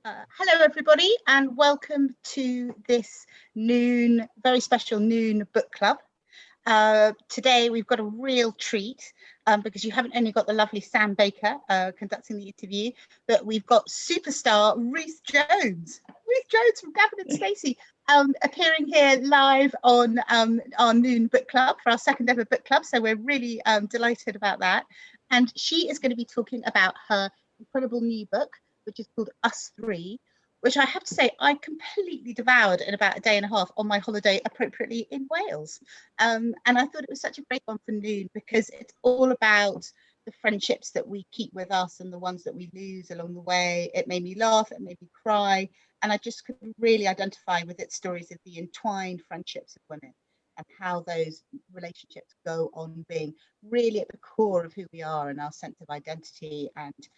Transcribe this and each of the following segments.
Hello everybody and welcome to this very special noon book club. Today we've got a real treat because you haven't only got the lovely Sam Baker conducting the interview, but we've got superstar Ruth Jones. Ruth Jones from Gavin and Stacey appearing here live on our noon book club for our second ever book club. So we're really delighted about that. And she is going to be talking about her incredible new book, which is called Us Three, which I have to say I completely devoured in about a day and a half on my holiday, appropriately in Wales. And I thought it was such a great one for noon because it's all about the friendships that we keep with us and the ones that we lose along the way. It made me laugh, it made me cry, and I just could really identify with its stories of the entwined friendships of women and how those relationships go on being really at the core of who we are and our sense of identity and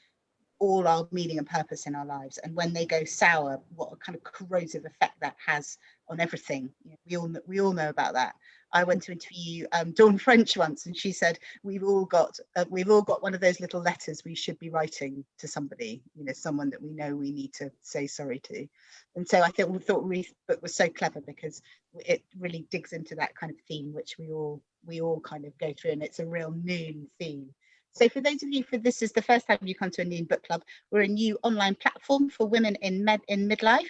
all our meaning and purpose in our lives. And when they go sour, what a kind of corrosive effect that has on everything. You know, we all know about that. I went to interview Dawn French once, and she said we've all got one of those little letters we should be writing to somebody, you know, someone that we know we need to say sorry to. And so I thought Ruth's book was so clever because it really digs into that kind of theme which we all kind of go through, and it's a real noon theme. So for those of you, this is the first time you come to a Noon Book Club, we're a new online platform for women in midlife.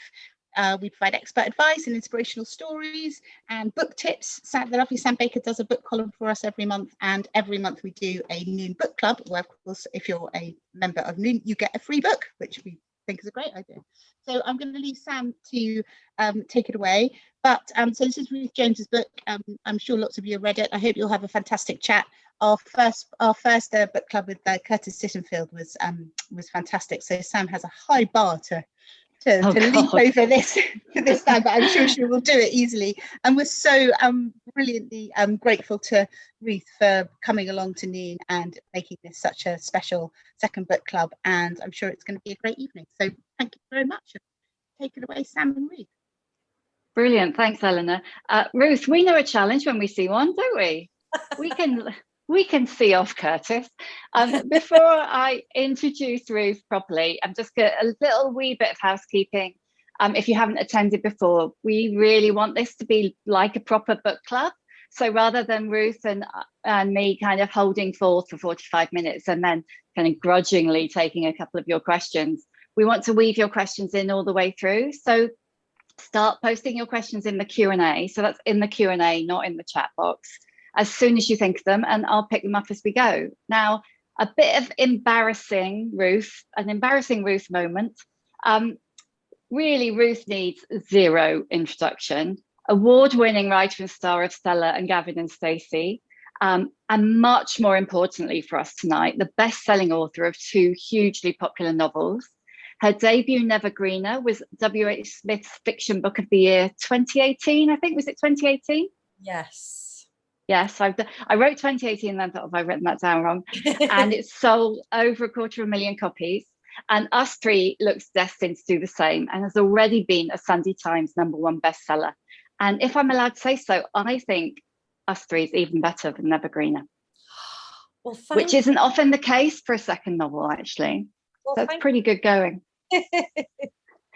We provide expert advice and inspirational stories and book tips. The lovely Sam Baker does a book column for us every month, and every month we do a Noon Book Club, where of course if you're a member of Noon, you get a free book, which we think is a great idea. So I'm going to leave Sam to take it away. But so this is Ruth Jones's book. I'm sure lots of you have read it. I hope you'll have a fantastic chat. Our first book club with Curtis Sittenfield was fantastic. So Sam has a high bar to leap over this time, but I'm sure she will do it easily. And we're so brilliantly grateful to Ruth for coming along to Noon and making this such a special second book club. And I'm sure it's going to be a great evening. So thank you very much. Take it away, Sam and Ruth. Brilliant. Thanks, Eleanor. Ruth, we know a challenge when we see one, don't we? We can see off Curtis. Before I introduce Ruth properly, I'm just a little wee bit of housekeeping. If you haven't attended before, we really want this to be like a proper book club. So rather than Ruth and me kind of holding forth for 45 minutes and then kind of grudgingly taking a couple of your questions, we want to weave your questions in all the way through. So start posting your questions in the Q&A. So that's in the Q&A, not in the chat box, as soon as you think of them, and I'll pick them up as we go. Now, a bit of an embarrassing Ruth moment. Really, Ruth needs zero introduction. Award-winning writer and star of Stella and Gavin and Stacey, and much more importantly for us tonight, the best-selling author of 2 hugely popular novels. Her debut, Never Greener, was W.H. Smith's Fiction Book of the Year 2018, I think. Was it 2018? Yes, I wrote 2018 and then thought, have I written that down wrong? And it's sold over 250,000 copies. And Us Three looks destined to do the same and has already been a Sunday Times #1 bestseller. And if I'm allowed to say so, I think Us Three is even better than Never Greener, well, which isn't often the case for a second novel, actually. Well, that's pretty good going.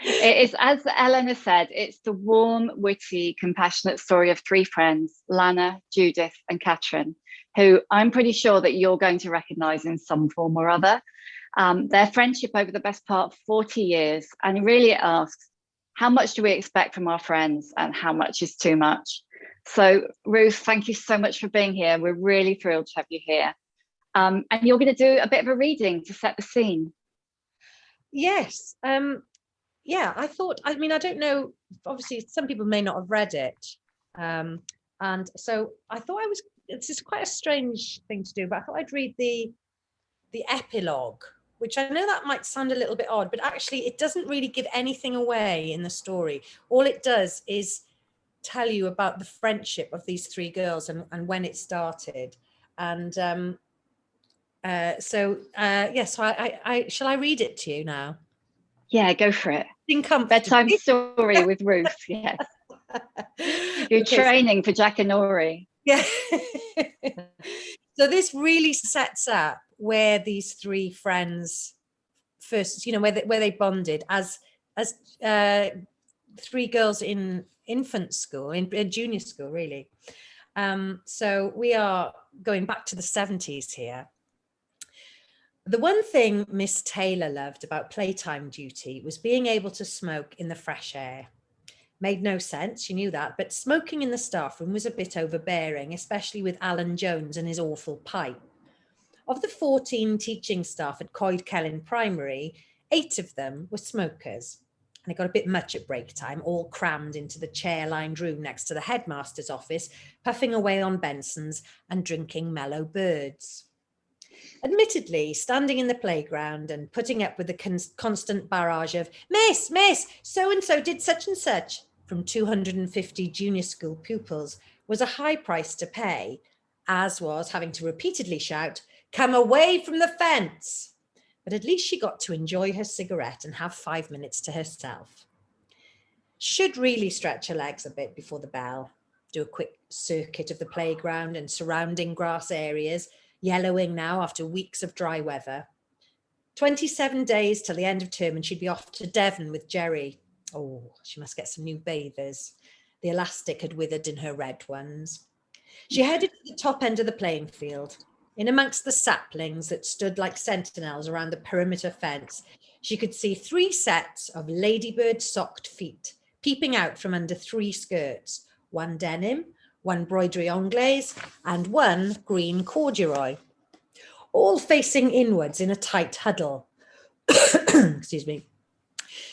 It is, as Eleanor said, it's the warm, witty, compassionate story of 3 friends, Lana, Judith, and Catherine, who I'm pretty sure that you're going to recognise in some form or other. Their friendship over the best part of 40 years, and really it asks, how much do we expect from our friends and how much is too much? So, Ruth, thank you so much for being here. We're really thrilled to have you here. And you're going to do a bit of a reading to set the scene. Yes. Yeah, I don't know, obviously some people may not have read it. And so I thought it's just quite a strange thing to do, but I thought I'd read the epilogue, which I know that might sound a little bit odd, but actually it doesn't really give anything away in the story. All it does is tell you about the friendship of these 3 girls and when it started. And so shall I read it to you now? Yeah, go for it. Bedtime story with Ruth, yes. You're training for Jack and Nori. Yeah. So this really sets up where these 3 friends first, where they bonded as as 3 girls in infant school, in junior school, really. So we are going back to the 70s here. The one thing Miss Taylor loved about playtime duty was being able to smoke in the fresh air. Made no sense, she knew that, but smoking in the staff room was a bit overbearing, especially with Alan Jones and his awful pipe. Of the 14 teaching staff at Coed Celyn Primary, 8 of them were smokers. And it got a bit much at break time, all crammed into the chair-lined room next to the headmaster's office, puffing away on Bensons and drinking mellow birds. Admittedly, standing in the playground and putting up with the constant barrage of, Miss, so-and-so did such and such, from 250 junior school pupils was a high price to pay, as was having to repeatedly shout, come away from the fence. But at least she got to enjoy her cigarette and have 5 minutes to herself. Should really stretch her legs a bit before the bell, do a quick circuit of the playground and surrounding grass areas, yellowing now after weeks of dry weather. 27 days till the end of term and she'd be off to Devon with Jerry. Oh, she must get some new bathers. The elastic had withered in her red ones. She headed to the top end of the playing field. In amongst the saplings that stood like sentinels around the perimeter fence, she could see 3 sets of ladybird-socked feet peeping out from under 3 skirts, 1 denim, 1 broderie anglaise, and 1 green corduroy, all facing inwards in a tight huddle. Excuse me.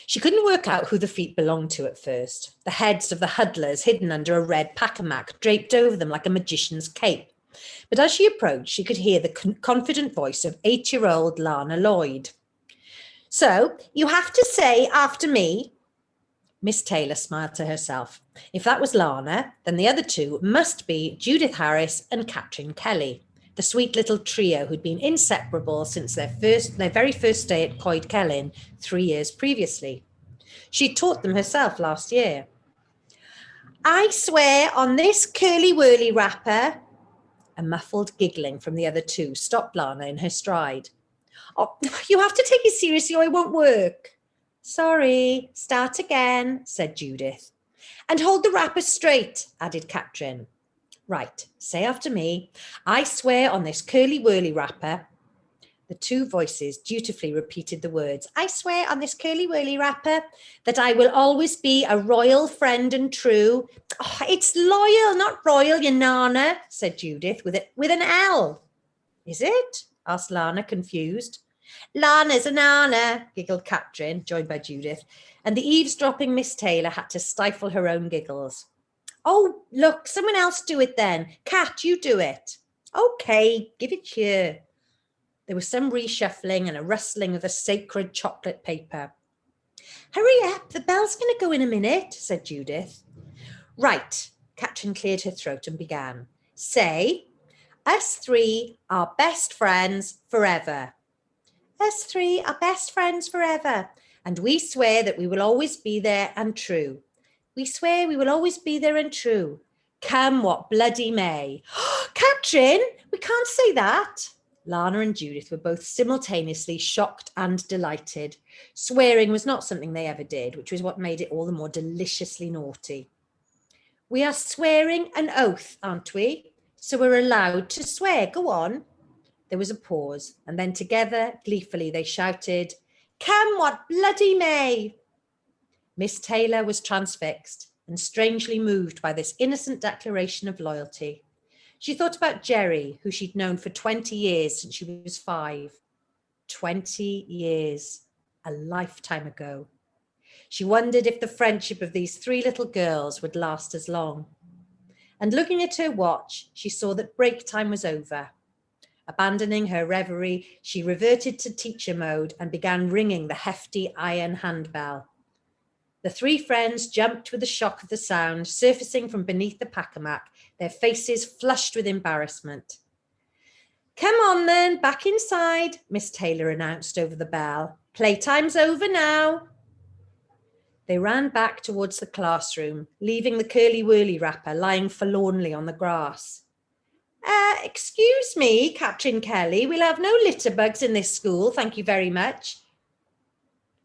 She couldn't work out who the feet belonged to at first, the heads of the huddlers hidden under a red pack-a-mac draped over them like a magician's cape. But as she approached, she could hear the confident voice of 8-year-old Lana Lloyd. So, you have to say after me. Miss Taylor smiled to herself. If that was Lana, then the other 2 must be Judith Harris and Catherine Kelly, the sweet little trio who'd been inseparable since their very first day at Coed Celyn 3 years previously. She'd taught them herself last year. I swear on this curly-whirly wrapper. A muffled giggling from the other 2 stopped Lana in her stride. Oh, you have to take it seriously or it won't work. Sorry, start again, said Judith. And hold the wrapper straight, added Catherine. Right, say after me. I swear on this curly-whirly wrapper. The 2 voices dutifully repeated the words, I swear on this curly-whirly wrapper that I will always be a royal friend and true. Oh, it's loyal, not royal, you nana, said Judith with an L. Is it? Asked Lana, confused. Lana's a nana, giggled Catherine, joined by Judith, and the eavesdropping Miss Taylor had to stifle her own giggles. Oh, look, someone else do it then. Cat, you do it. Okay, give it here. There was some reshuffling and a rustling of the sacred chocolate paper. Hurry up, the bell's going to go in a minute, said Judith. Right, Catherine cleared her throat and began. Say, us 3 are best friends forever. Us 3 are best friends forever, and we swear that we will always be there and true. We swear we will always be there and true. Come what bloody may. Catherine, we can't say that. Lana and Judith were both simultaneously shocked and delighted. Swearing was not something they ever did, which was what made it all the more deliciously naughty. We are swearing an oath, aren't we? So we're allowed to swear. Go on. There was a pause, and then together, gleefully, they shouted, Come what bloody may. Miss Taylor was transfixed and strangely moved by this innocent declaration of loyalty. She thought about Jerry, who she'd known for 20 years since she was 5. 20 years, a lifetime ago. She wondered if the friendship of these 3 little girls would last as long. And looking at her watch, she saw that break time was over. Abandoning her reverie, she reverted to teacher mode and began ringing the hefty iron handbell. The 3 friends jumped with the shock of the sound, surfacing from beneath the pack-a-mac, their faces flushed with embarrassment. Come on then, back inside, Miss Taylor announced over the bell. Playtime's over now. They ran back towards the classroom, leaving the curly-whirly wrapper lying forlornly on the grass. Excuse me, Catherine Kelly, we'll have no litter bugs in this school, thank you very much.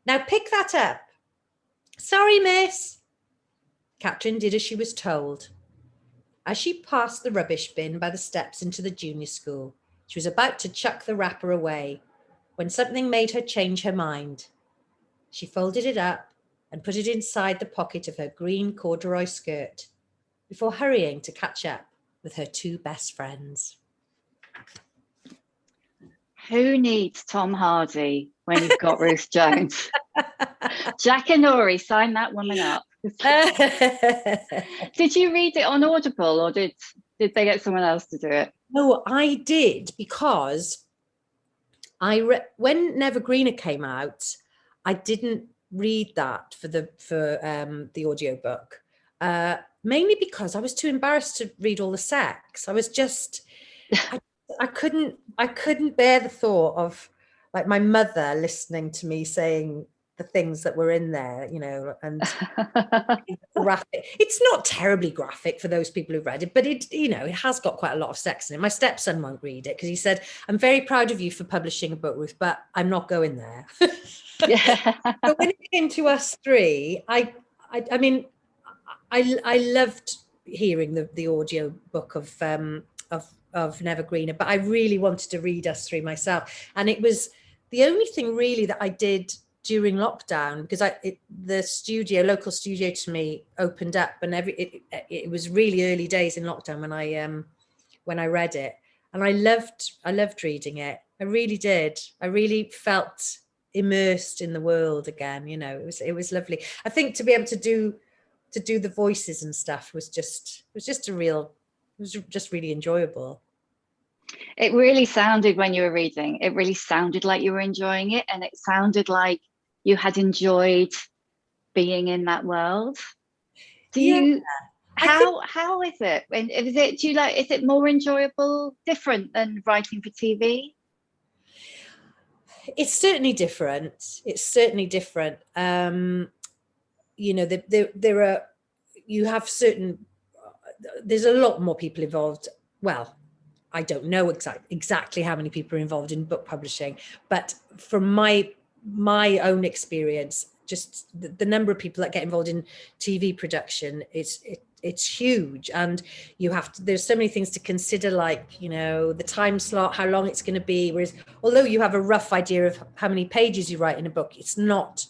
Now pick that up. Sorry, miss. Catherine did as she was told. As she passed the rubbish bin by the steps into the junior school, she was about to chuck the wrapper away when something made her change her mind. She folded it up and put it inside the pocket of her green corduroy skirt before hurrying to catch up with her two best friends. Who needs Tom Hardy when you've got Ruth Jones? Jack and Nori, sign that woman up. Did you read it on Audible, or did they get someone else to do it? No, I did, because when Nevergreener came out, I didn't read that for the audiobook, mainly because I was too embarrassed to read all the sex. I was just I couldn't bear the thought of like my mother listening to me saying the things that were in there, you know, and graphic. It's not terribly graphic for those people who've read it, but it, you know, it has got quite a lot of sex in it. My stepson won't read it because he said, "I'm very proud of you for publishing a book, Ruth, but I'm not going there." Yeah. But when it came to us three, I mean, I loved hearing the audio book of Nevergreener, but I really wanted to read us three myself, and it was the only thing really that I did during lockdown, because the local studio to me opened up, and it was really early days in lockdown when I read it, and I loved reading it. I really did. I really felt immersed in the world again. You know, it was lovely. I think to be able to do the voices and stuff was just really enjoyable. It really sounded, when you were reading, it really sounded like you were enjoying it, and it sounded like you had enjoyed being in that world. How is it? And is it more enjoyable, different than writing for TV? It's certainly different. You know, there's a lot more people involved. Well, I don't know exactly how many people are involved in book publishing, but from my own experience, just the number of people that get involved in TV production, it's huge, and there's so many things to consider, like, you know, the time slot, how long it's going to be. Whereas, although you have a rough idea of how many pages you write in a book, it's not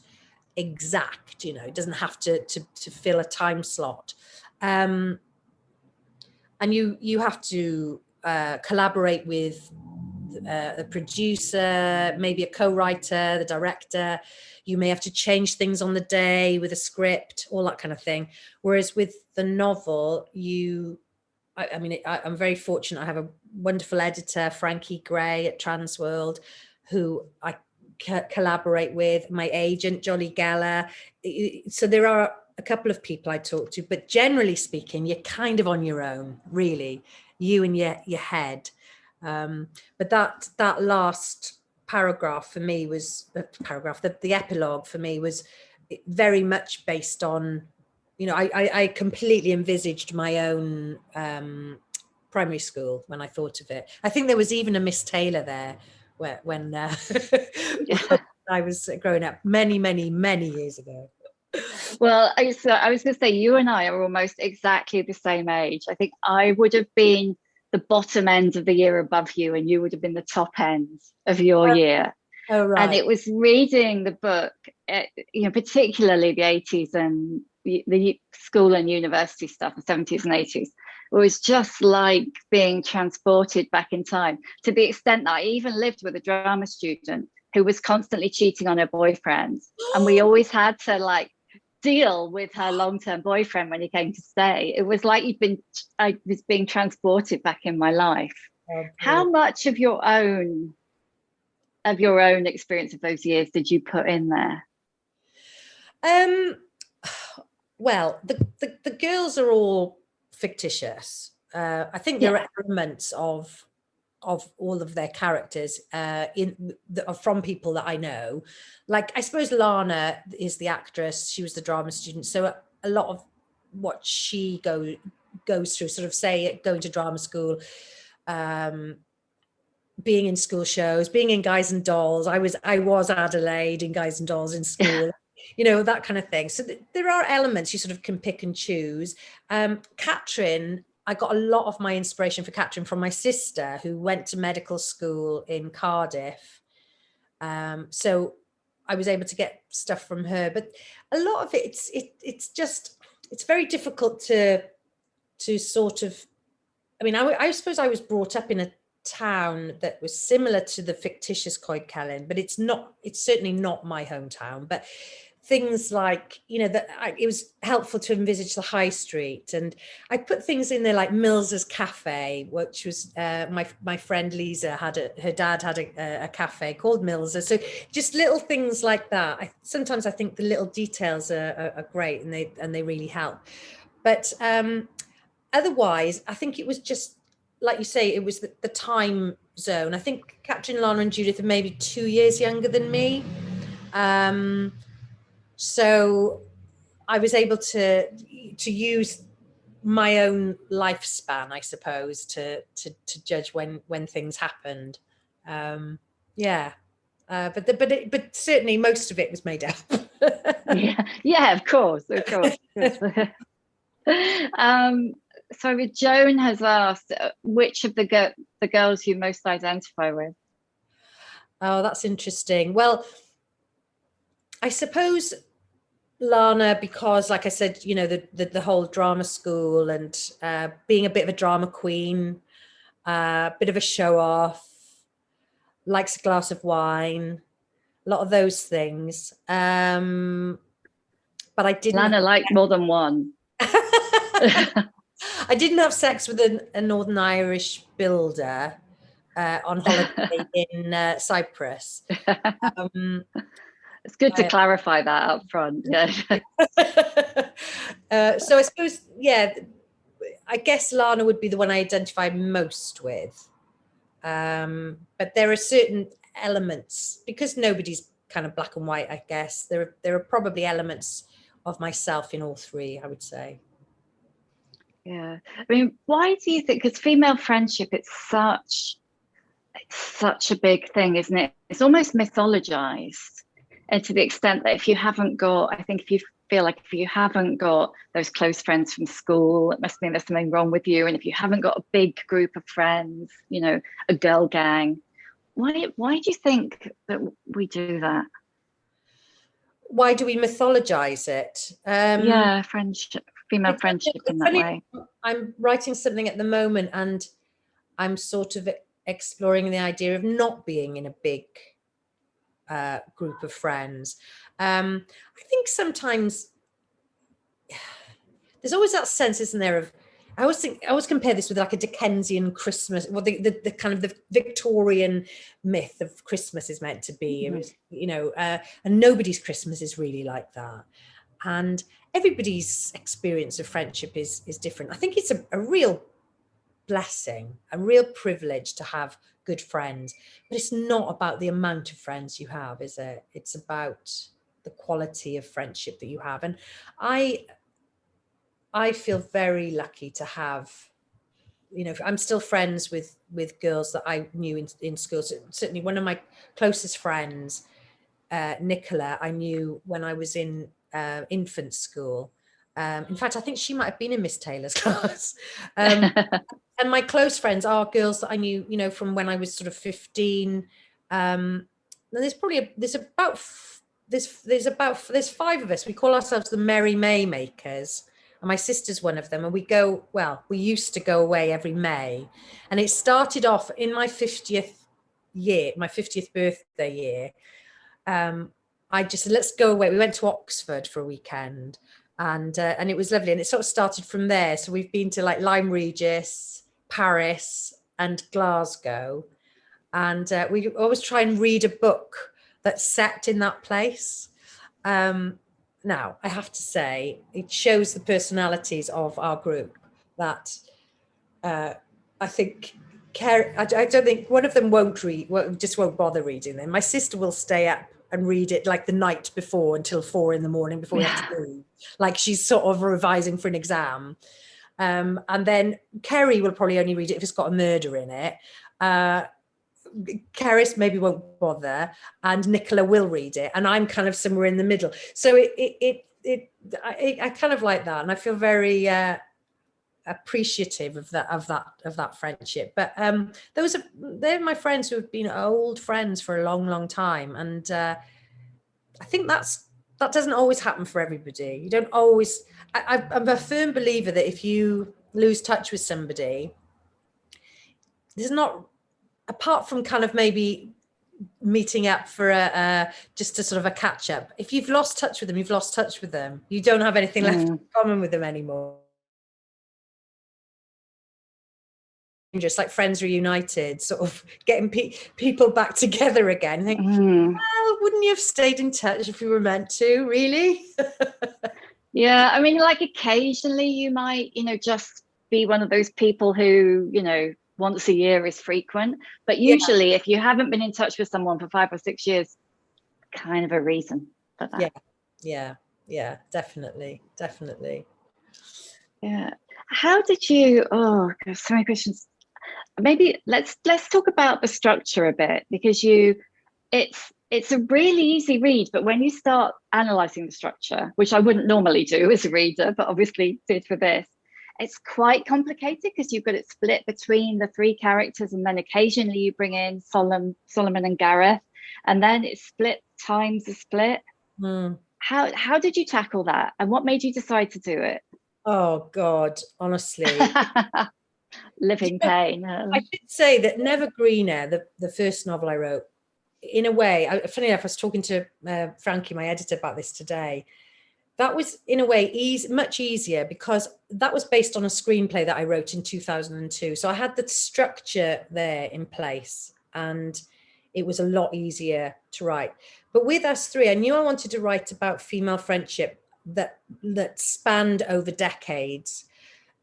exact. You know, it doesn't have to fill a time slot, and you have to collaborate with a producer, maybe a co-writer, the director. You may have to change things on the day with a script, all that kind of thing. Whereas with the novel, I'm very fortunate. I have a wonderful editor, Frankie Gray at Transworld, who I collaborate with, my agent, Jolly Geller. So there are a couple of people I talk to, but generally speaking, you're kind of on your own, really, you and your head. But that last paragraph for me was the epilogue for me was very much based on, you know, I completely envisaged my own primary school when I thought of it. I think there was even a Miss Taylor there when I was growing up many years ago. Well, I was going to say, you and I are almost exactly the same age. I think I would have been the bottom end of the year above you, and you would have been the top end of your year. Oh, right. And it was reading the book, you know, particularly the 80s and the school and university stuff, the 70s and 80s. It was just like being transported back in time, to the extent that I even lived with a drama student who was constantly cheating on her boyfriend. And we always had to like deal with her long-term boyfriend when he came to stay. It was like I was being transported back in my life. Oh, how much of your own experience of those years did you put in there? Well, the girls are all fictitious. I think there are elements of all of their characters from people that I know. Like, I suppose Lana is the actress, she was the drama student, so a lot of what she goes through, sort of, say, going to drama school, being in school shows, being in Guys and Dolls. I was Adelaide in Guys and Dolls in school. you know, that kind of thing. So there are elements you sort of can pick and choose. Catherine, I got a lot of my inspiration for Catherine from my sister, who went to medical school in Cardiff. So I was able to get stuff from her, but a lot of it, it's very difficult to sort of, I mean, I suppose I was brought up in a town that was similar to the fictitious Coed Celyn, but it's certainly not my hometown. But things like, you know, it was helpful to envisage the high street, and I put things in there like Mills's Cafe, which was my friend Lisa her dad had a cafe called Mills's. So just little things like that. Sometimes I think the little details are great, and they really help. But otherwise, I think it was just, like you say, it was the time zone. I think Catherine, Lana and Judith are maybe 2 years younger than me. So I was able to use my own lifespan, I suppose, to judge when things happened. Yeah. But certainly most of it was made up. Yeah, of course. So Joan has asked, which of the girls you most identify with? Oh, that's interesting. Well, I suppose Lana, because like I said, you know, the whole drama school and being a bit of a drama queen, bit of a show off, likes a glass of wine, a lot of those things. But I didn't. Lana liked more than one. I didn't have sex with a Northern Irish builder on holiday in Cyprus. It's good to clarify that up front. Yeah. So I suppose, yeah, I guess Lana would be the one I identify most with. But there are certain elements, because nobody's kind of black and white, I guess, there are probably elements of myself in all three, I would say. Yeah. I mean, why do you think, because female friendship, it's such a big thing, isn't it? It's almost mythologized. And to the extent that if you haven't got those close friends from school, it must mean there's something wrong with you. And if you haven't got a big group of friends, you know, a girl gang, why do you think that we do that? Why do we mythologize it? Yeah, friendship, female friendship in that way. I'm writing something at the moment, and I'm sort of exploring the idea of not being in a big group of friends. I think sometimes there's always that sense, isn't there, of, I always compare this with like a Dickensian Christmas, well, the kind of the Victorian myth of Christmas is meant to be. It was, you know, and nobody's Christmas is really like that. And everybody's experience of friendship is different. I think it's a real blessing, a real privilege to have good friends, but it's not about the amount of friends you have, is it? It's about the quality of friendship that you have. And I feel very lucky to have, you know, I'm still friends with girls that I knew in school. So certainly one of my closest friends, Nicola, I knew when I was in infant school. In fact, I think she might have been in Miss Taylor's class. And my close friends are girls that I knew, you know, from when I was sort of 15. There's five of us. We call ourselves the Merry May Makers. And my sister's one of them. And we used to go away every May. And it started off in my 50th birthday year. I just said, let's go away. We went to Oxford for a weekend, and it was lovely. And it sort of started from there. So we've been to like Lyme Regis, Paris, and Glasgow. And we always try and read a book that's set in that place. Now, I have to say, it shows the personalities of our group that I think I don't think one of them won't bother reading them. My sister will stay up and read it like the night before until 4 a.m. before we have to leave. Like she's sort of revising for an exam. And then Kerry will probably only read it if it's got a murder in it. Keris maybe won't bother, and Nicola will read it, and I'm kind of somewhere in the middle. So I kind of like that, and I feel very appreciative of that friendship. But they're my friends who have been old friends for a long time, and I think that doesn't always happen for everybody. You don't always. I'm a firm believer that if you lose touch with somebody, there's not, apart from kind of maybe meeting up for just a sort of a catch up. If you've lost touch with them, you've lost touch with them. You don't have anything left in common with them anymore. Just like Friends Reunited, sort of getting people back together again. Think, well, wouldn't you have stayed in touch if you were meant to, really? Yeah, I mean, like occasionally you might, just be one of those people who, once a year is frequent. But usually if you haven't been in touch with someone for 5 or 6 years, kind of a reason for that. Yeah, definitely. Yeah. How did you, there's so many questions. Maybe let's talk about the structure a bit, because it's a really easy read, but when you start analysing the structure, which I wouldn't normally do as a reader, but obviously did for this, it's quite complicated because you've got it split between the 3 characters, and then occasionally you bring in Solomon and Gareth, and then it's split times a split. How did you tackle that, and what made you decide to do it? Oh God, honestly. Living pain. I should say that Never Greener, the first novel I wrote, in a way, funny enough, I was talking to Frankie, my editor, about this today. That was, in a way, much easier because that was based on a screenplay that I wrote in 2002. So I had the structure there in place, and it was a lot easier to write. But with Us Three, I knew I wanted to write about female friendship that spanned over decades,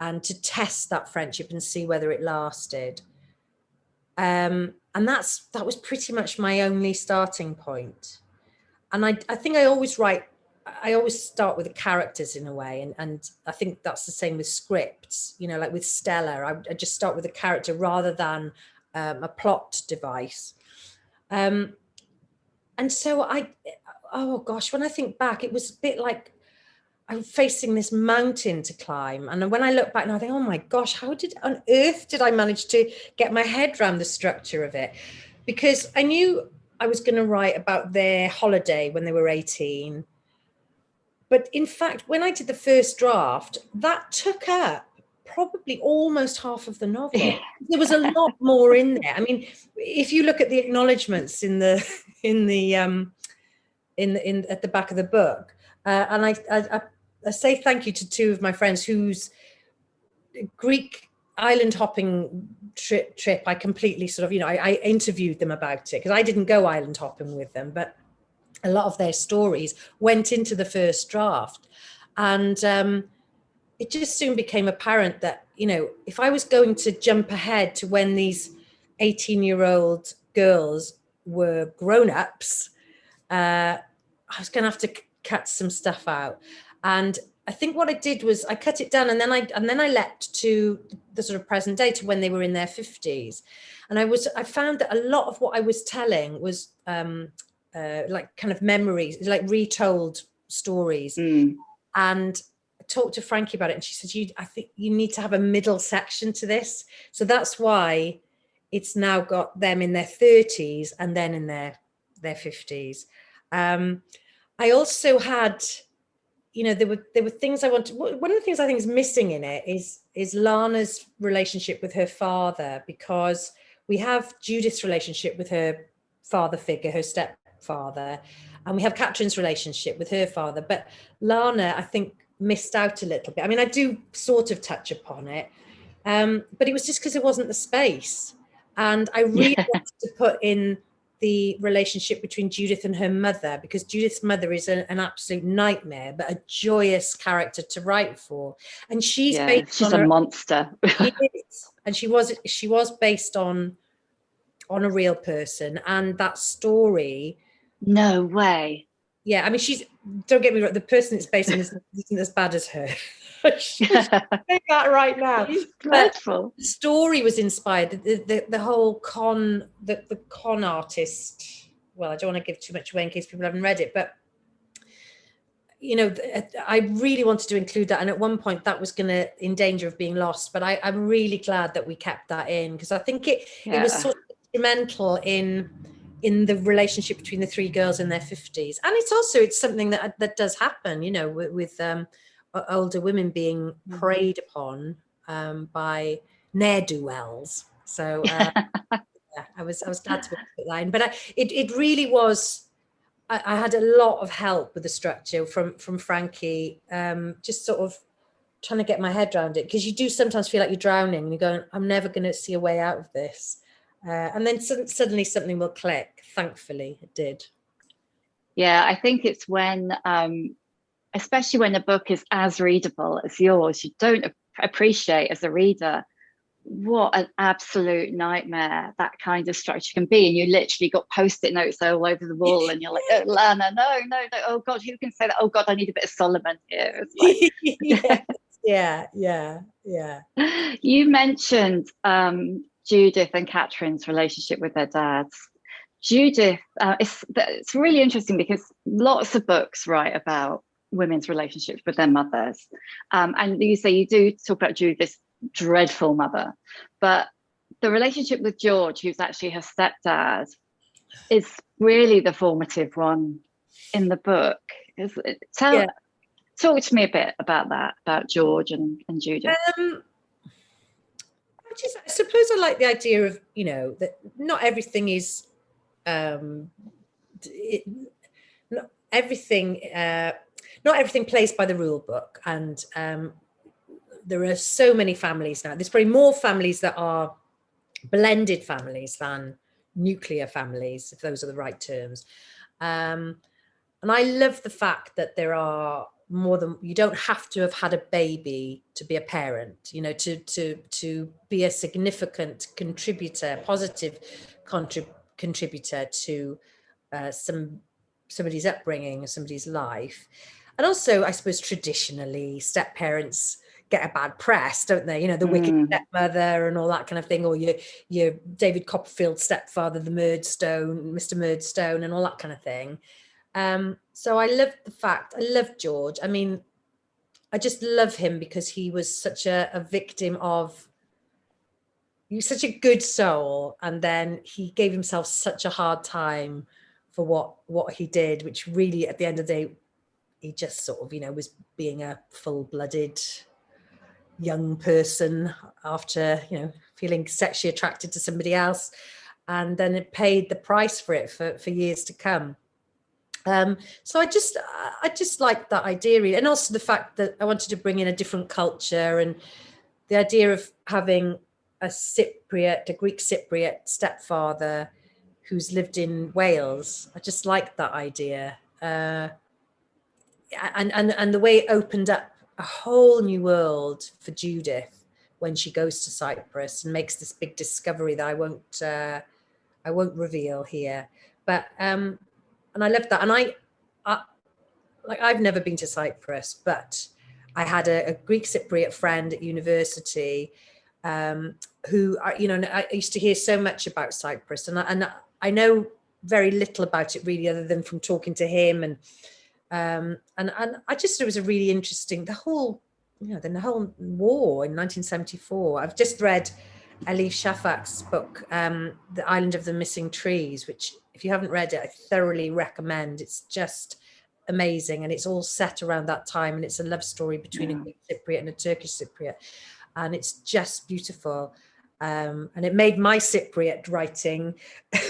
and to test that friendship and see whether it lasted. And that was pretty much my only starting point. And I think I always start with the characters in a way. And I think that's the same with scripts, like with Stella, I just start with a character rather than a plot device. And so oh gosh, when I think back, it was a bit like I'm facing this mountain to climb. And when I look back now, I think, oh my gosh, how on earth did I manage to get my head around the structure of it? Because I knew I was going to write about their holiday when they were 18. But in fact, when I did the first draft, that took up probably almost half of the novel. There was a lot more in there. I mean, if you look at the acknowledgements at the back of the book, and I say thank you to 2 of my friends whose Greek island hopping trip I completely sort of, I interviewed them about it because I didn't go island hopping with them, but a lot of their stories went into the first draft. And it just soon became apparent that, if I was going to jump ahead to when these 18-year-old girls were grown-ups, I was going to have to cut some stuff out. And I think what I did was I cut it down, and then I leapt to the sort of present day, to when they were in their 50s. And I found that a lot of what I was telling was like kind of memories, like retold stories. And I talked to Frankie about it, and she said, I think you need to have a middle section to this. So that's why it's now got them in their 30s and then in their 50s. I also had, there were things I wanted. One of the things I think is missing in it is Lana's relationship with her father, because we have Judith's relationship with her father figure, her stepfather, and we have Catherine's relationship with her father. But Lana, I think, missed out a little bit. I mean, I do sort of touch upon it, but it was just because it wasn't the space. And I really wanted to put in the relationship between Judith and her mother, because Judith's mother is an absolute nightmare, but a joyous character to write for. And she's a monster. She is, and she was based on a real person, and that story. No way. Yeah, I mean, don't get me wrong, the person it's based on isn't as bad as her. Say that right now. It's But dreadful. the story was inspired. The whole the con artist. Well, I don't want to give too much away in case people haven't read it, but you know, I really wanted to include that, and at one point that was going to in danger of being lost. But I'm really glad that we kept that in, because I think it was sort of instrumental in the relationship between the three girls in their 50s, and it's something that does happen, you know, with older women being preyed upon by ne'er-do-wells. So yeah, I was glad to put that in, but it really was. I had a lot of help with the structure from Frankie, just sort of trying to get my head around it, because you do sometimes feel like you're drowning and you're going, I'm never going to see a way out of this. And then suddenly something will click. Thankfully, it did. Yeah, I think it's when, especially when a book is as readable as yours, you don't appreciate as a reader what an absolute nightmare that kind of structure can be. And you literally got post-it notes all over the wall, and you're like, oh, Lana, no, oh God, who can say that? Oh God, I need a bit of Solomon here. It's like, yeah. You mentioned Judith and Catherine's relationship with their dads. Judith, it's really interesting because lots of books write about women's relationships with their mothers. And you say you do talk about Judith's dreadful mother, but the relationship with George, who's actually her stepdad, is really the formative one in the book. Talk to me a bit about that, about George and Judith. I suppose I like the idea of, you know, that not everything is not everything plays by the rule book, and there are so many families now. There's probably more families that are blended families than nuclear families, if those are the right terms. And I love the fact that there are more than, you don't have to have had a baby to be a parent, you know, to be a significant contributor, positive contributor to somebody's upbringing, somebody's life. And also, I suppose traditionally, step parents get a bad press, don't they? You know, the wicked stepmother and all that kind of thing, or your David Copperfield stepfather, the Mr. Murdstone, and all that kind of thing. So I love George. I mean, I just love him because he was such a victim of, he was such a good soul, and then he gave himself such a hard time for what he did, which really at the end of the day, he just sort of, you know, was being a full-blooded young person after, you know, feeling sexually attracted to somebody else, and then it paid the price for it for years to come. So I just like that idea, really. And also the fact that I wanted to bring in a different culture, and the idea of having a Greek Cypriot stepfather who's lived in Wales. I just like that idea. And the way it opened up a whole new world for Judith when she goes to Cyprus and makes this big discovery that I won't reveal here. But and I love that. And I've never been to Cyprus, but I had a Greek Cypriot friend at university who, you know, I used to hear so much about Cyprus, and I know very little about it really, other than from talking to him, and I just thought it was a really interesting, the whole war in 1974. I've just read Elif Shafak's book, The Island of the Missing Trees, which if you haven't read it, I thoroughly recommend. It's just amazing, and it's all set around that time, and it's a love story between a Greek Cypriot and a Turkish Cypriot, and it's just beautiful. And it made my Cypriot writing,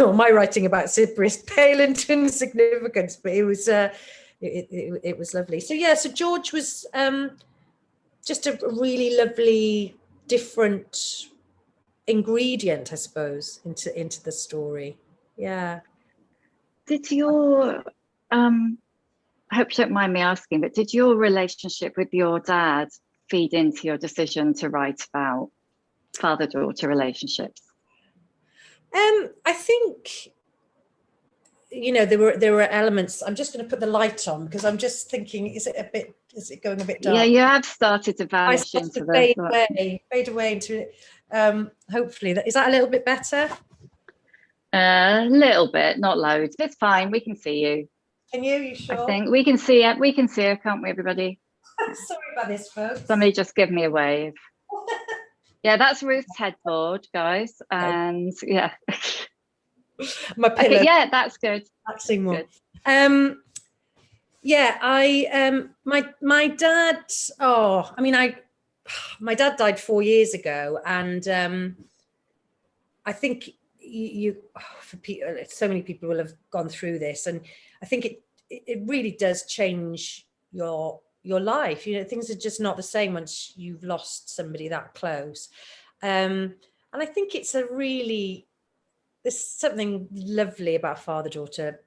or my writing about Cyprus, pale into insignificance, but it was it was lovely. So yeah, so George was just a really lovely, different ingredient, I suppose, into the story. Yeah. Did your I hope you don't mind me asking, but did your relationship with your dad feed into your decision to write about father-daughter relationships? I think you know, there were elements. I'm just going to put the light on because I'm just thinking, is it going a bit dark? Yeah, you have started to I vanish started into to the fade away into it. Hopefully, is that a little bit better? a little bit, not loads. It's fine. We can see you. Can you? You sure? I think we can see it. We can see her, can't we, everybody? Sorry about this, folks. Somebody just give me a wave. Yeah, that's Ruth's headboard, guys. And yeah. My pillow. Okay, yeah, that's good. Relaxing more. Good. Yeah, my dad. Oh, I mean, my dad died 4 years ago, and I think for people, so many people will have gone through this, and I think it really does change your life. You know, things are just not the same once you've lost somebody that close, and I think there's something lovely about father-daughter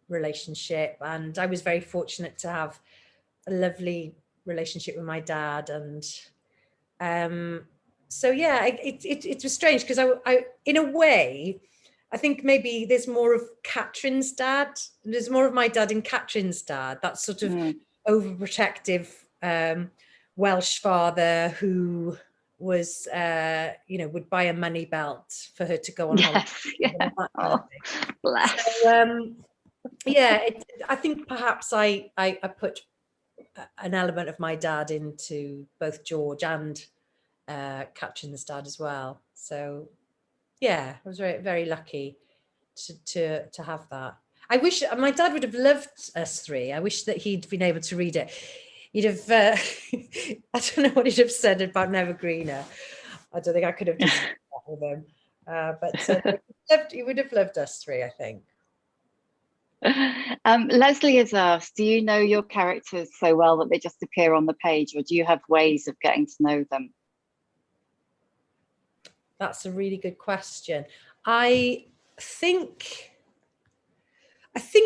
relationship, and I was very fortunate to have a lovely relationship with my dad, and so yeah, it was strange because I in a way I think maybe there's more of Catherine's dad, there's more of my dad and Catherine's dad, that sort of overprotective Welsh father who was you know, would buy a money belt for her to go on holiday. Yeah. Oh, bless. So, yeah, I think perhaps I put an element of my dad into both George and Catherine's dad as well. So yeah, I was very, very lucky to have that. I wish my dad would have loved us three. I wish that he'd been able to read it. He'd have I don't know what he'd have said about Nevergreener. I don't think I could have discussed that with him. But he would have loved us three, I think. Leslie has asked, do you know your characters so well that they just appear on the page, or do you have ways of getting to know them? That's a really good question. I think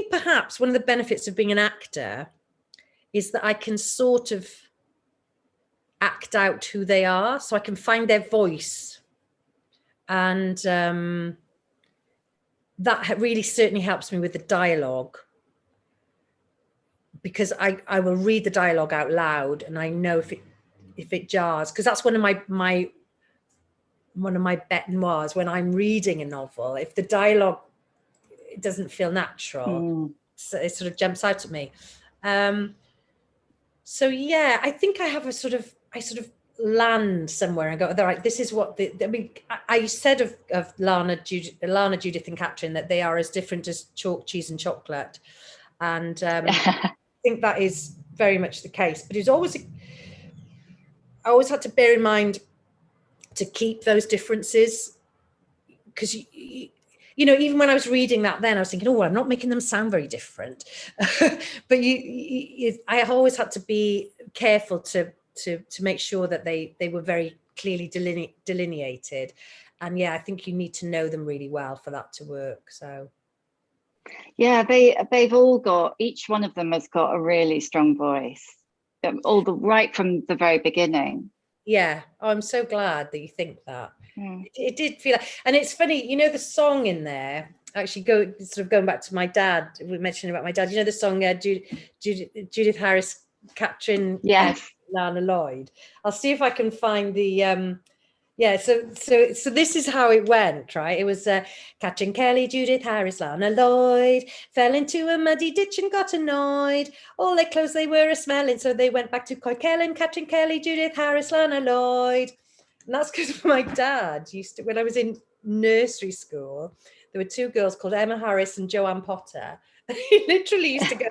perhaps one of the benefits of being an actor is that I can sort of act out who they are, so I can find their voice, and that really certainly helps me with the dialogue, because I will read the dialogue out loud, and I know if it jars, because that's one of my bête noirs when I'm reading a novel. If the dialogue, it doesn't feel natural, so it sort of jumps out at me. So yeah, I think I have I sort of land somewhere and go, all right, this is what I mean, I said of Lana, Judith and Catherine that they are as different as chalk, cheese and chocolate, and I think that is very much the case. But I always had to bear in mind to keep those differences, because you know, even when I was reading that then, I was thinking, oh, well, I'm not making them sound very different. But I always had to be careful to make sure that they were very clearly delineated. And yeah, I think you need to know them really well for that to work. So yeah, they've all got, each one of them has got a really strong voice, right from the very beginning. Yeah, I'm so glad that you think that. It did feel like, and it's funny, you know, the song in there, actually going back to my dad, we mentioned about my dad, you know, the song Judith Harris, Catherine, yes, Lana Lloyd. I'll see if I can find the yeah, so this is how it went, right? It was Catherine Kelly, Judith Harris, Lana Lloyd fell into a muddy ditch and got annoyed. All their clothes they were a-smelling, so they went back to Coykellen. Catherine Kelly, Judith Harris, Lana Lloyd. And that's because my dad used to, when I was in nursery school, there were two girls called Emma Harris and Joanne Potter. He literally used to go,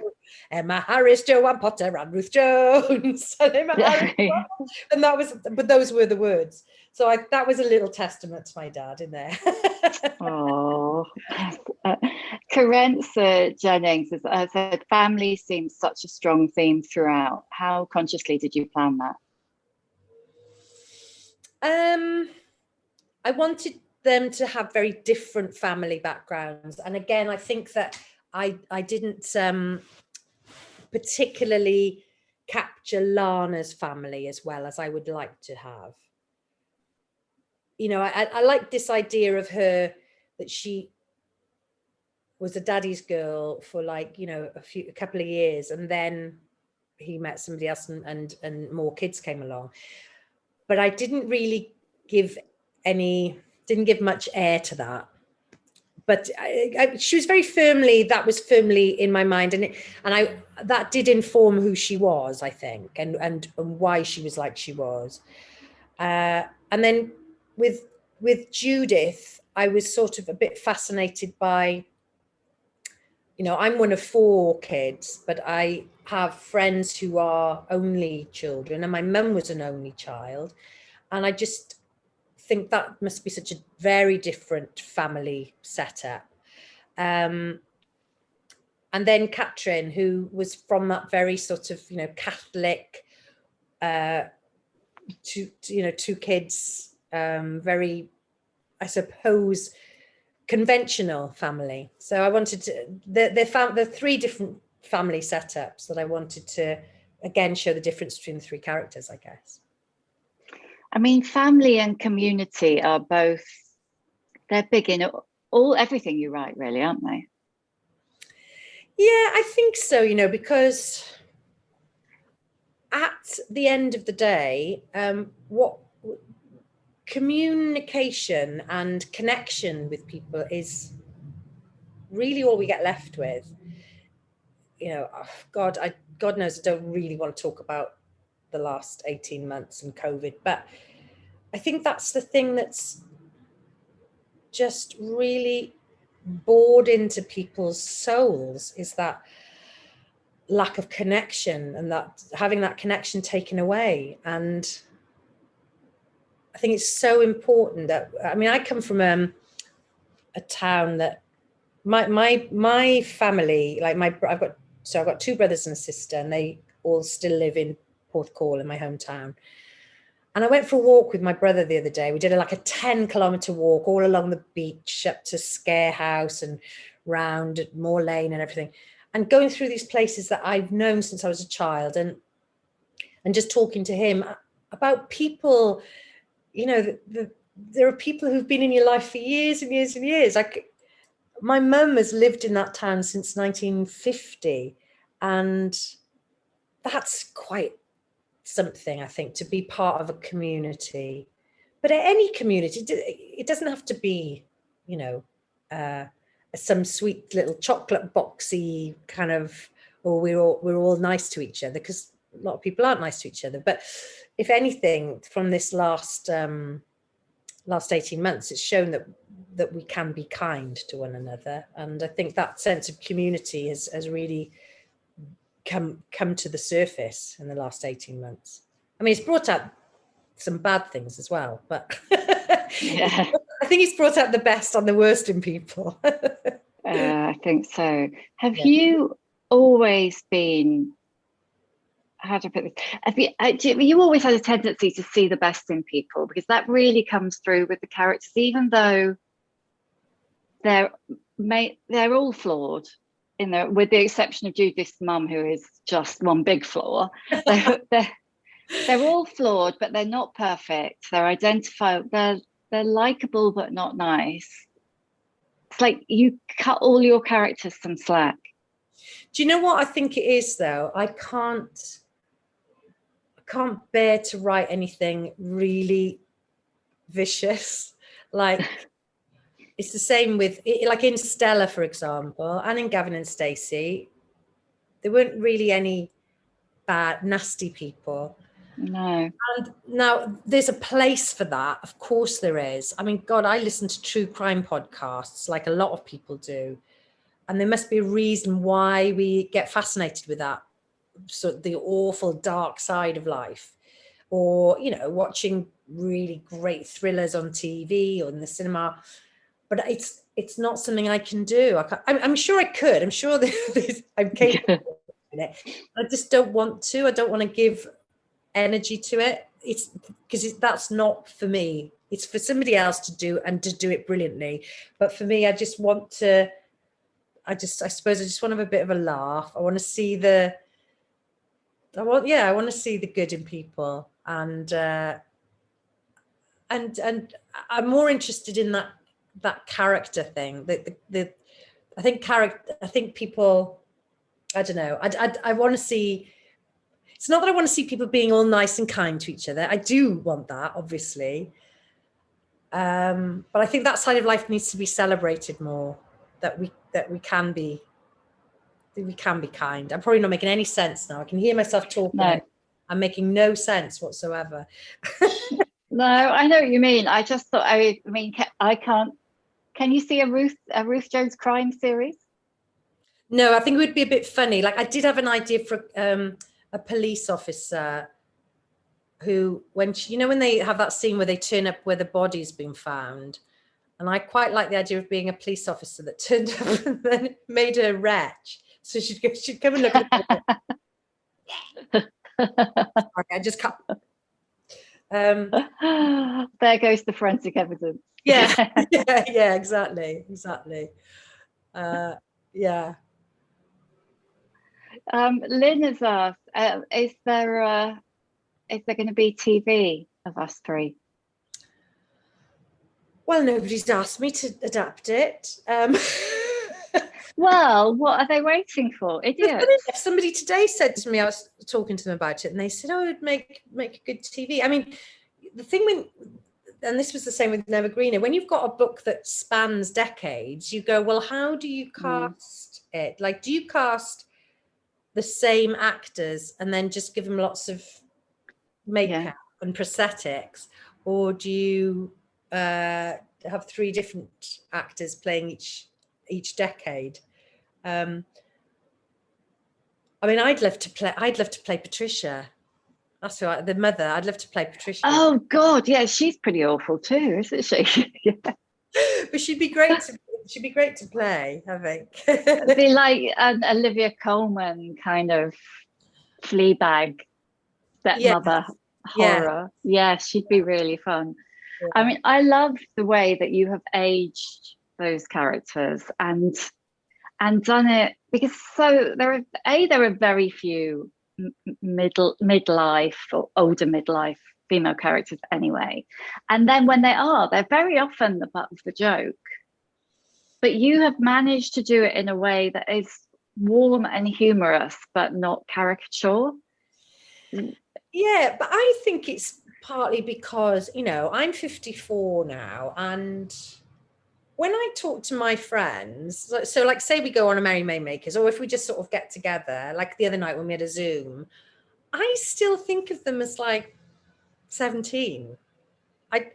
Emma Harris, Joanne Potter, and Ruth Jones. And Emma Harris, and but those were the words. So that was a little testament to my dad in there. Oh, Carenza Jennings has said, family seems such a strong theme throughout. How consciously did you plan that? I wanted them to have very different family backgrounds. And again, I think that I didn't particularly capture Lana's family as well as I would like to have. You know, I like this idea of her, that she was a daddy's girl for like, you know, a couple of years, and then he met somebody else, and more kids came along. But I didn't really give much air to that. But she was that was firmly in my mind, and that did inform who she was, I think, and why she was like she was. And then with Judith, I was sort of a bit fascinated by, you know, I'm one of 4 kids, but I have friends who are only children, and my mum was an only child, and I just think that must be such a very different family setup. And then Catherine, who was from that very sort of, you know, Catholic, 2 kids, very, I suppose, conventional family. So I wanted to, the 3 different family setups that I wanted to, again, show the difference between the 3 characters, I guess. I mean, family and community are both, they're big in everything you write, really, aren't they? Yeah, I think so, you know, because at the end of the day, what communication and connection with people is really all we get left with. You know, God knows I don't really want to talk about the last 18 months and COVID, but I think that's the thing that's just really bored into people's souls, is that lack of connection, and that having that connection taken away. And I think it's so important that, I mean, I come from a town that my family, like I've got 2 brothers and a sister, and they all still live in Porthcawl, in my hometown. And I went for a walk with my brother the other day. We did like a 10-kilometer walk all along the beach up to Scare House and round at Moor Lane and everything, and going through these places that I've known since I was a child, and just talking to him about people. You know, there are people who've been in your life for years and years and years. Like, my mum has lived in that town since 1950, and that's quite something, I think, to be part of a community. But at any community, it doesn't have to be, you know, some sweet little chocolate boxy kind of, or we're all nice to each other, because a lot of people aren't nice to each other. But if anything, from this last 18 months, it's shown that we can be kind to one another. And I think that sense of community has really come to the surface in the last 18 months. I mean, it's brought out some bad things as well, but Yeah. I think it's brought out the best and the worst in people. I think so. Have you always been, how to put this, have you always had a tendency to see the best in people? Because that really comes through with the characters, even though they're all flawed, with the exception of Judith's mum, who is just one big flaw. They're all flawed, but they're not perfect. They're identifiable. They're likable, but not nice. It's like you cut all your characters some slack. Do you know what I think it is, though? I can't bear to write anything really vicious. Like, it's the same with, like, in Stella, for example, and in Gavin and Stacey, there weren't really any bad, nasty people. No. And now there's a place for that. Of course there is. I mean, God, I listen to true crime podcasts like a lot of people do. And there must be a reason why we get fascinated with that. So the awful dark side of life, or, you know, watching really great thrillers on TV or in the cinema. But it's not something I can do. I'm sure I could. I'm sure I'm capable of it. I just don't want to. I don't want to give energy to it. It's because that's not for me. It's for somebody else to do, and to do it brilliantly. But for me, I just want to. I suppose I just want to have a bit of a laugh. I want to see the good in people, and I'm more interested in that character thing. I think people, I don't know. I want to see. It's not that I want to see people being all nice and kind to each other. I do want that, obviously. But I think that side of life needs to be celebrated more. That we can be kind. I'm probably not making any sense now. I can hear myself talking. No. I'm making no sense whatsoever. No, I know what you mean. I just thought, I mean, I can't. Can you see a Ruth Jones crime series? No, I think it would be a bit funny. Like, I did have an idea for a police officer who, when when they have that scene where they turn up where the body's been found, and I quite like the idea of being a police officer that turned up and then made her wretch. So she'd come and look at it. Sorry, I just can't. There goes the forensic evidence. yeah, exactly. Yeah. Lynn has asked, is there going to be TV of us three? Well, nobody's asked me to adapt it. Well, what are they waiting for? Idiots. Somebody today said to me, I was talking to them about it, and they said, "Oh, it would make a good TV." I mean, the thing and this was the same with Nevergreener, when you've got a book that spans decades, you go, well, how do you cast it? Like, do you cast the same actors and then just give them lots of makeup and prosthetics, or do you have 3 different actors playing each decade? I mean, I'd love to play Patricia. That's right, the mother. I'd love to play Patricia. Oh God, yeah, she's pretty awful too, isn't she? Yeah. But she'd be great to play, I think. It'd be like an Olivia Colman kind of Fleabag stepmother horror. Yeah, she'd be really fun. Yeah. I mean, I love the way that you have aged those characters and done it, because there are very few midlife or older midlife female characters anyway, and then when they're very often the butt of the joke, but you have managed to do it in a way that is warm and humorous but not caricature. Yeah, but I think it's partly because I'm 54 now, and when I talk to my friends, so like say we go on a Merry Maymakers, or if we just sort of get together, like the other night when we had a Zoom, I still think of them as like 17. I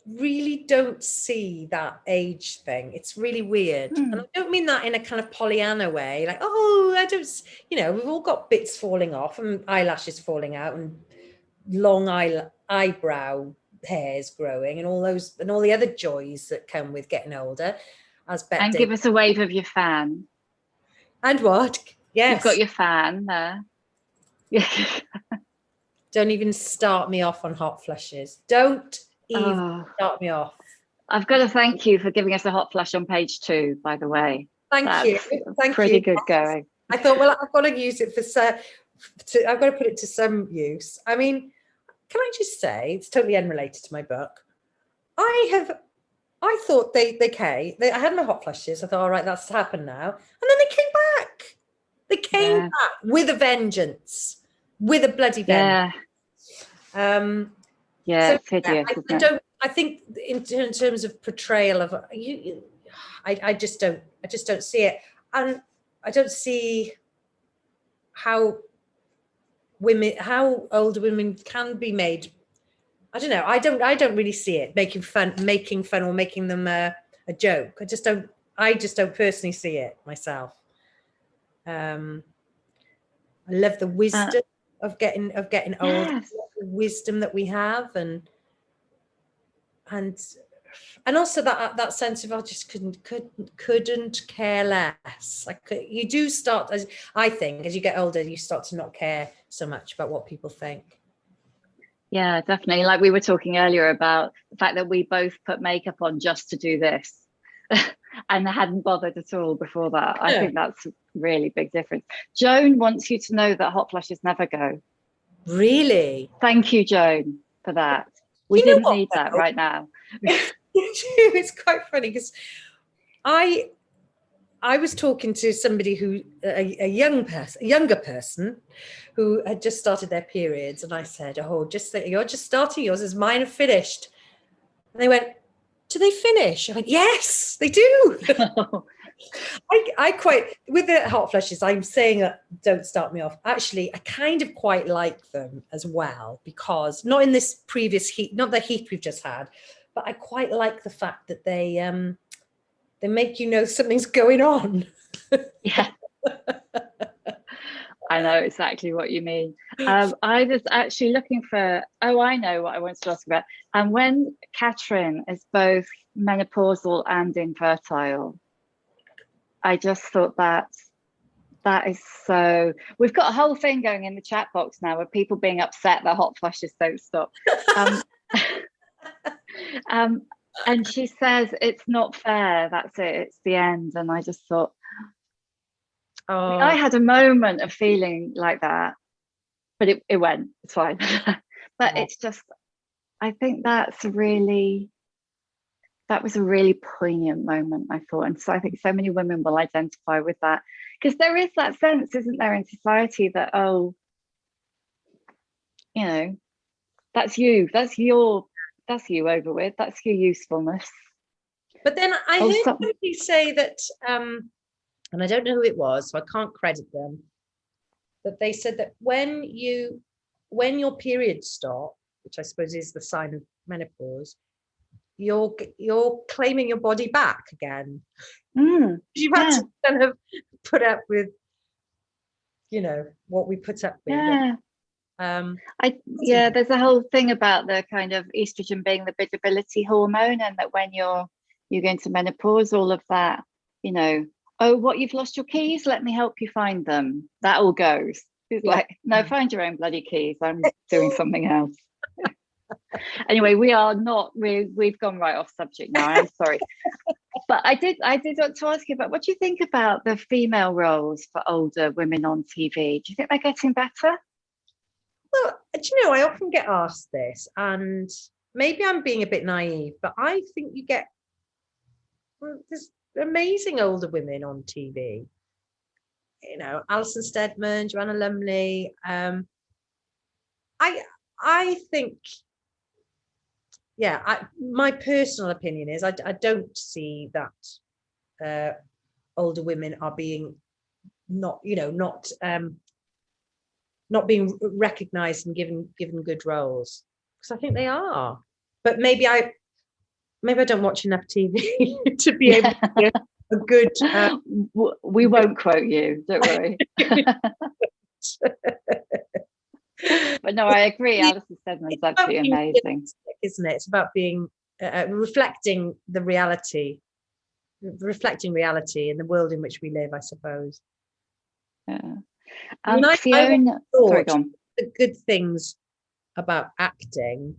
really don't see that age thing. It's really weird. And I don't mean that in a kind of Pollyanna way, like, oh, I don't, we've all got bits falling off and eyelashes falling out and long eyebrow hairs growing and all the other joys that come with getting older. And give us a wave of your fan. And what? Yes. You've got your fan there. Don't even start me off on hot flushes. Don't even start me off. I've got to thank you for giving us a hot flush on page 2, by the way. Thank you. Pretty good going. I thought, well, I've got to use it I've got to put it to some use. I mean, can I just say, it's totally unrelated to my book. I thought I had my hot flushes. I thought, all right, that's happened now. And then they came back. They came back with a vengeance, with a bloody vengeance. It's hideous, isn't it? I think in terms of portrayal of I just don't see it. And I don't see how older women can be made. I don't know. I don't really see it making fun or making them a joke. I just don't personally see it myself. I love the wisdom of getting old, the wisdom that we have, and also that sense of I just couldn't care less. Like you do start, as you get older, you start to not care so much about what people think. Yeah, definitely. Like we were talking earlier about the fact that we both put makeup on just to do this and hadn't bothered at all before that. Yeah. I think that's a really big difference. Joan wants you to know that hot flushes never go. Really? Thank you, Joan, for that. We didn't need that right now. It's quite funny because I was talking to somebody who a younger person who had just started their periods, and I said, "Oh, you're just starting yours, as mine have finished." And they went, "Do they finish?" I went, "Yes, they do." I quite, with the hot flushes, I'm saying that don't start me off. Actually, I kind of quite like them as well, because not in this previous heat, not the heat we've just had, but I quite like the fact that they make you know something's going on. Yeah. I know exactly what you mean. I was actually looking for, I know what I wanted to ask about. And when Catherine is both menopausal and infertile, I just thought that is so, we've got a whole thing going in the chat box now with people being upset that hot flushes don't stop. And she says, it's not fair, that's it, it's the end. And I just thought, I had a moment of feeling like that, but it went, it's fine. But it's just, I think that was a really poignant moment, I thought. And so I think so many women will identify with that, because there is that sense, isn't there, in society that, oh, you know, that's you over with, that's your usefulness. But then I heard somebody say that, and I don't know who it was, so I can't credit them, that they said that when your periods stop, which I suppose is the sign of menopause, you're claiming your body back again. You've had to kind of put up with, what we put up with. There's a whole thing about the kind of estrogen being the biddability hormone, and that when you're going to menopause, all of that, oh, what, you've lost your keys, let me help you find them, that all goes. It's like, no, find your own bloody keys, I'm doing something else. Anyway, we've gone right off subject now, I'm sorry. But I did want to ask you about, what do you think about the female roles for older women on TV? Do you think they're getting better? Well, do you know, I often get asked this, and maybe I'm being a bit naive, but I think there's amazing older women on TV. Alison Steadman, Joanna Lumley. I think, my personal opinion is I don't see that older women are being not being recognised and given good roles, because I think they are. But maybe I don't watch enough TV to be able to get a good. We won't quote you, don't worry. But no, I agree. Alison Steadman's absolutely amazing, isn't it? It's about being reflecting reality in the world in which we live, I suppose. Yeah. Fiona, sorry, go on. The good things about acting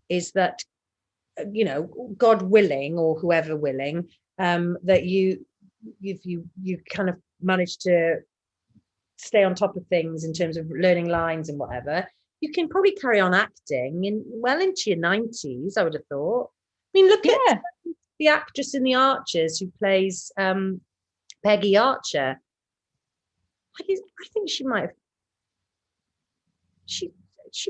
is that, God willing, or whoever willing, that you kind of managed to stay on top of things in terms of learning lines and whatever. You can probably carry on acting into your 90s, I would have thought. I mean, look at the actress in The Archers who plays Peggy Archer. I think she might have. She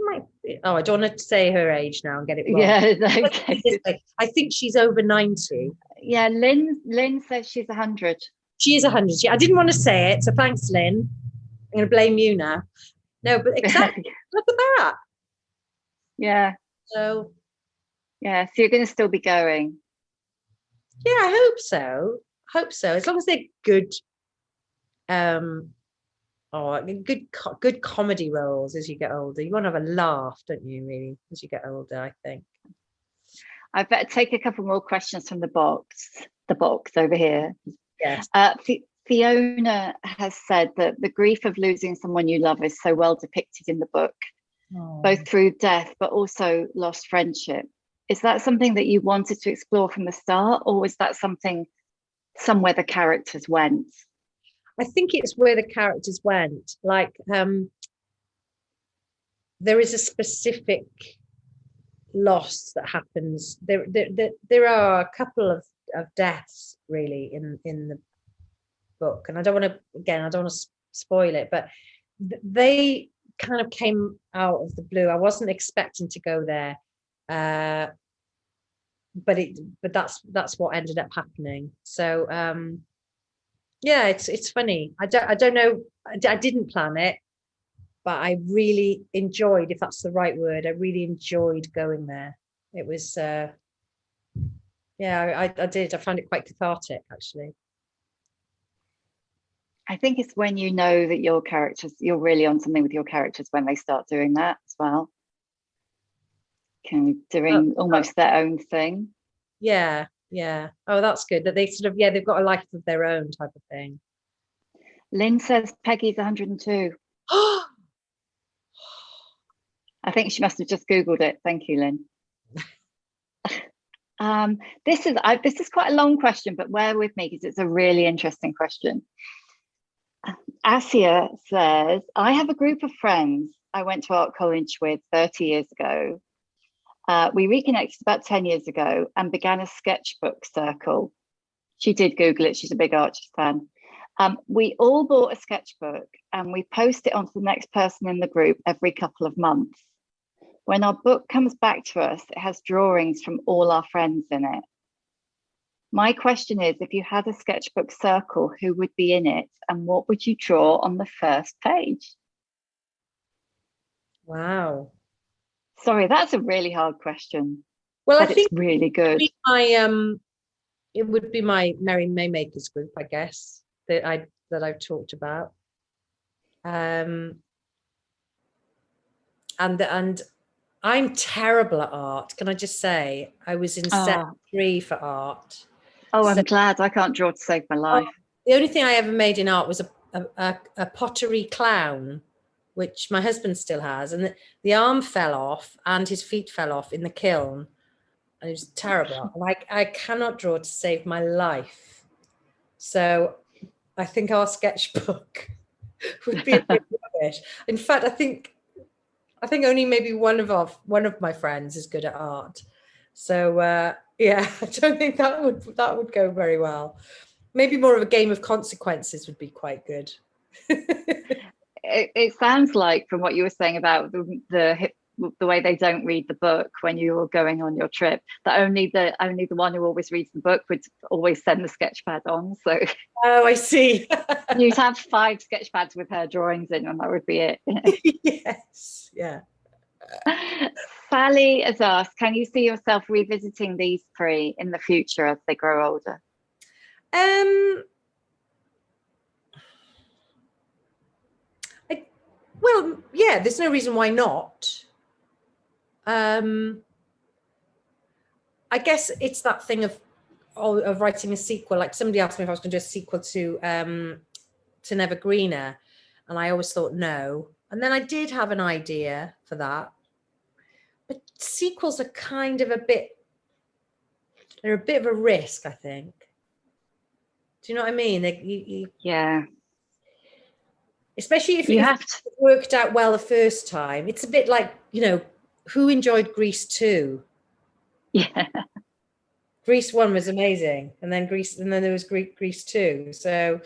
might. Oh, I don't want to say her age now and get it wrong. Yeah, okay. I think she's over 90. Yeah, Lynn says she's 100. She is 100. I didn't want to say it, so thanks, Lynn. I'm going to blame you now. No, but exactly. Look at that. Yeah. So you're going to still be going. Yeah, I hope so. As long as they're good. Good comedy roles as you get older. You want to have a laugh, don't you, really, as you get older, I think. I better take a couple more questions from the box over here. Yes. Fiona has said that the grief of losing someone you love is so well depicted in the book, both through death but also lost friendship. Is that something that you wanted to explore from the start, or was that somewhere the characters went? I think it's where the characters went. Like, there is a specific, loss that happens. There are a couple of deaths really in the book, and I don't want to spoil it, but they kind of came out of the blue. I wasn't expecting to go there, but that's what ended up happening. So yeah, it's funny. I don't know. I didn't plan it, but I really enjoyed, if that's the right word, I really enjoyed going there. It was, yeah, I did. I found it quite cathartic, actually. I think it's when you know that you're really on something with your characters when they start doing that as well. Kind of doing almost their own thing. Yeah, yeah. Oh, that's good. That they sort of, they've got a life of their own type of thing. Lynn says Peggy's 102. I think she must have just Googled it. Thank you, Lynn. This is quite a long question, but bear with me because it's a really interesting question. Asia says, I have a group of friends I went to art college with 30 years ago. We reconnected about 10 years ago and began a sketchbook circle. She did Google it. She's a big Archie fan. We all bought a sketchbook and we post it onto the next person in the group every couple of months. When our book comes back to us, it has drawings from all our friends in it. My question is, if you had a sketchbook circle, who would be in it and what would you draw on the first page? Wow. Sorry, that's a really hard question. Well, I think it's really good. It would be my Merry Maymakers group, I guess, that I've talked about. And I'm terrible at art. Can I just say, I was in set 3 for art. Oh, I'm glad. I can't draw to save my life. The only thing I ever made in art was a pottery clown, which my husband still has, and the arm fell off and his feet fell off in the kiln, and it was terrible. Like, I cannot draw to save my life. So I think our sketchbook would be a bit rubbish. In fact, I think only maybe one of my friends is good at art. So yeah, I don't think that would go very well. Maybe more of a game of consequences would be quite good. It sounds like, from what you were saying about the way they don't read the book when you were going on your trip, that only the one who always reads the book would always send the sketch pad on. So oh, I see. You'd have 5 sketch pads with her drawings in, and that would be it. Yes, yeah. Sally has asked, can you see yourself revisiting these 3 in the future as they grow older? Well, yeah, there's no reason why not. I guess it's that thing of writing a sequel. Like, somebody asked me if I was going to do a sequel to Never Greener, and I always thought no. And then I did have an idea for that. But sequels are kind of they're a bit of a risk, I think. Do you know what I mean? Yeah. Especially if it worked out well the first time. It's a bit like, who enjoyed Grease 2? Yeah. Grease 1 was amazing. And then there was Grease 2. So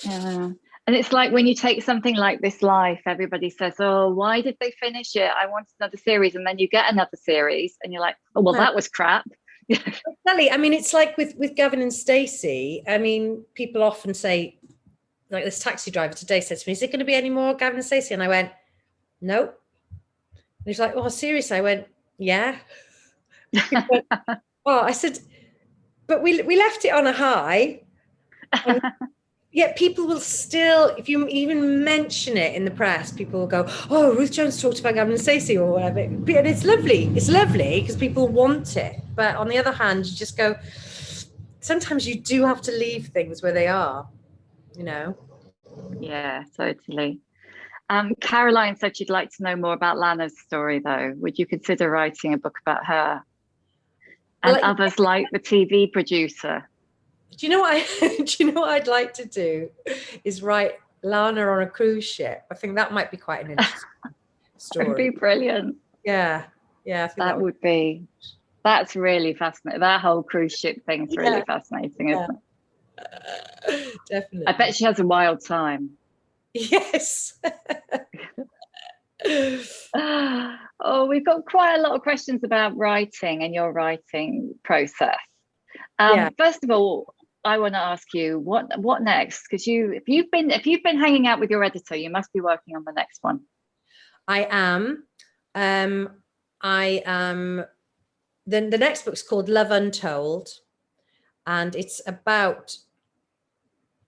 yeah. And it's like when you take something like This Life, everybody says, oh, why did they finish it? I want another series. And then you get another series and you're like, oh, well, that was crap. Exactly. I mean, it's like with Gavin and Stacey. I mean, people often say, like, this taxi driver today said to me, is it going to be any more Gavin and Stacey? And I went, nope. And he's like, oh, seriously? I went, yeah. Went, oh, I said, but we left it on a high. And yet people will still, if you even mention it in the press, people will go, oh, Ruth Jones talked about Gavin and Stacey or whatever. And it's lovely. It's lovely because people want it. But on the other hand, you just go, sometimes you do have to leave things where they are, Yeah, totally. Caroline said she'd like to know more about Lana's story, though. Would you consider writing a book about her? And others like the TV producer. Do you know what I'd like to do is write Lana on a cruise ship. I think that might be quite an interesting story. It'd be brilliant. Yeah. Yeah, I think that would be, that's really fascinating. That whole cruise ship thing's really fascinating, isn't it? Definitely. I bet she has a wild time. Yes. Oh, we've got quite a lot of questions about writing and your writing process. First of all, I want to ask you what next? Because if you've been hanging out with your editor, you must be working on the next one. I am. The next book's called Love Untold, and it's about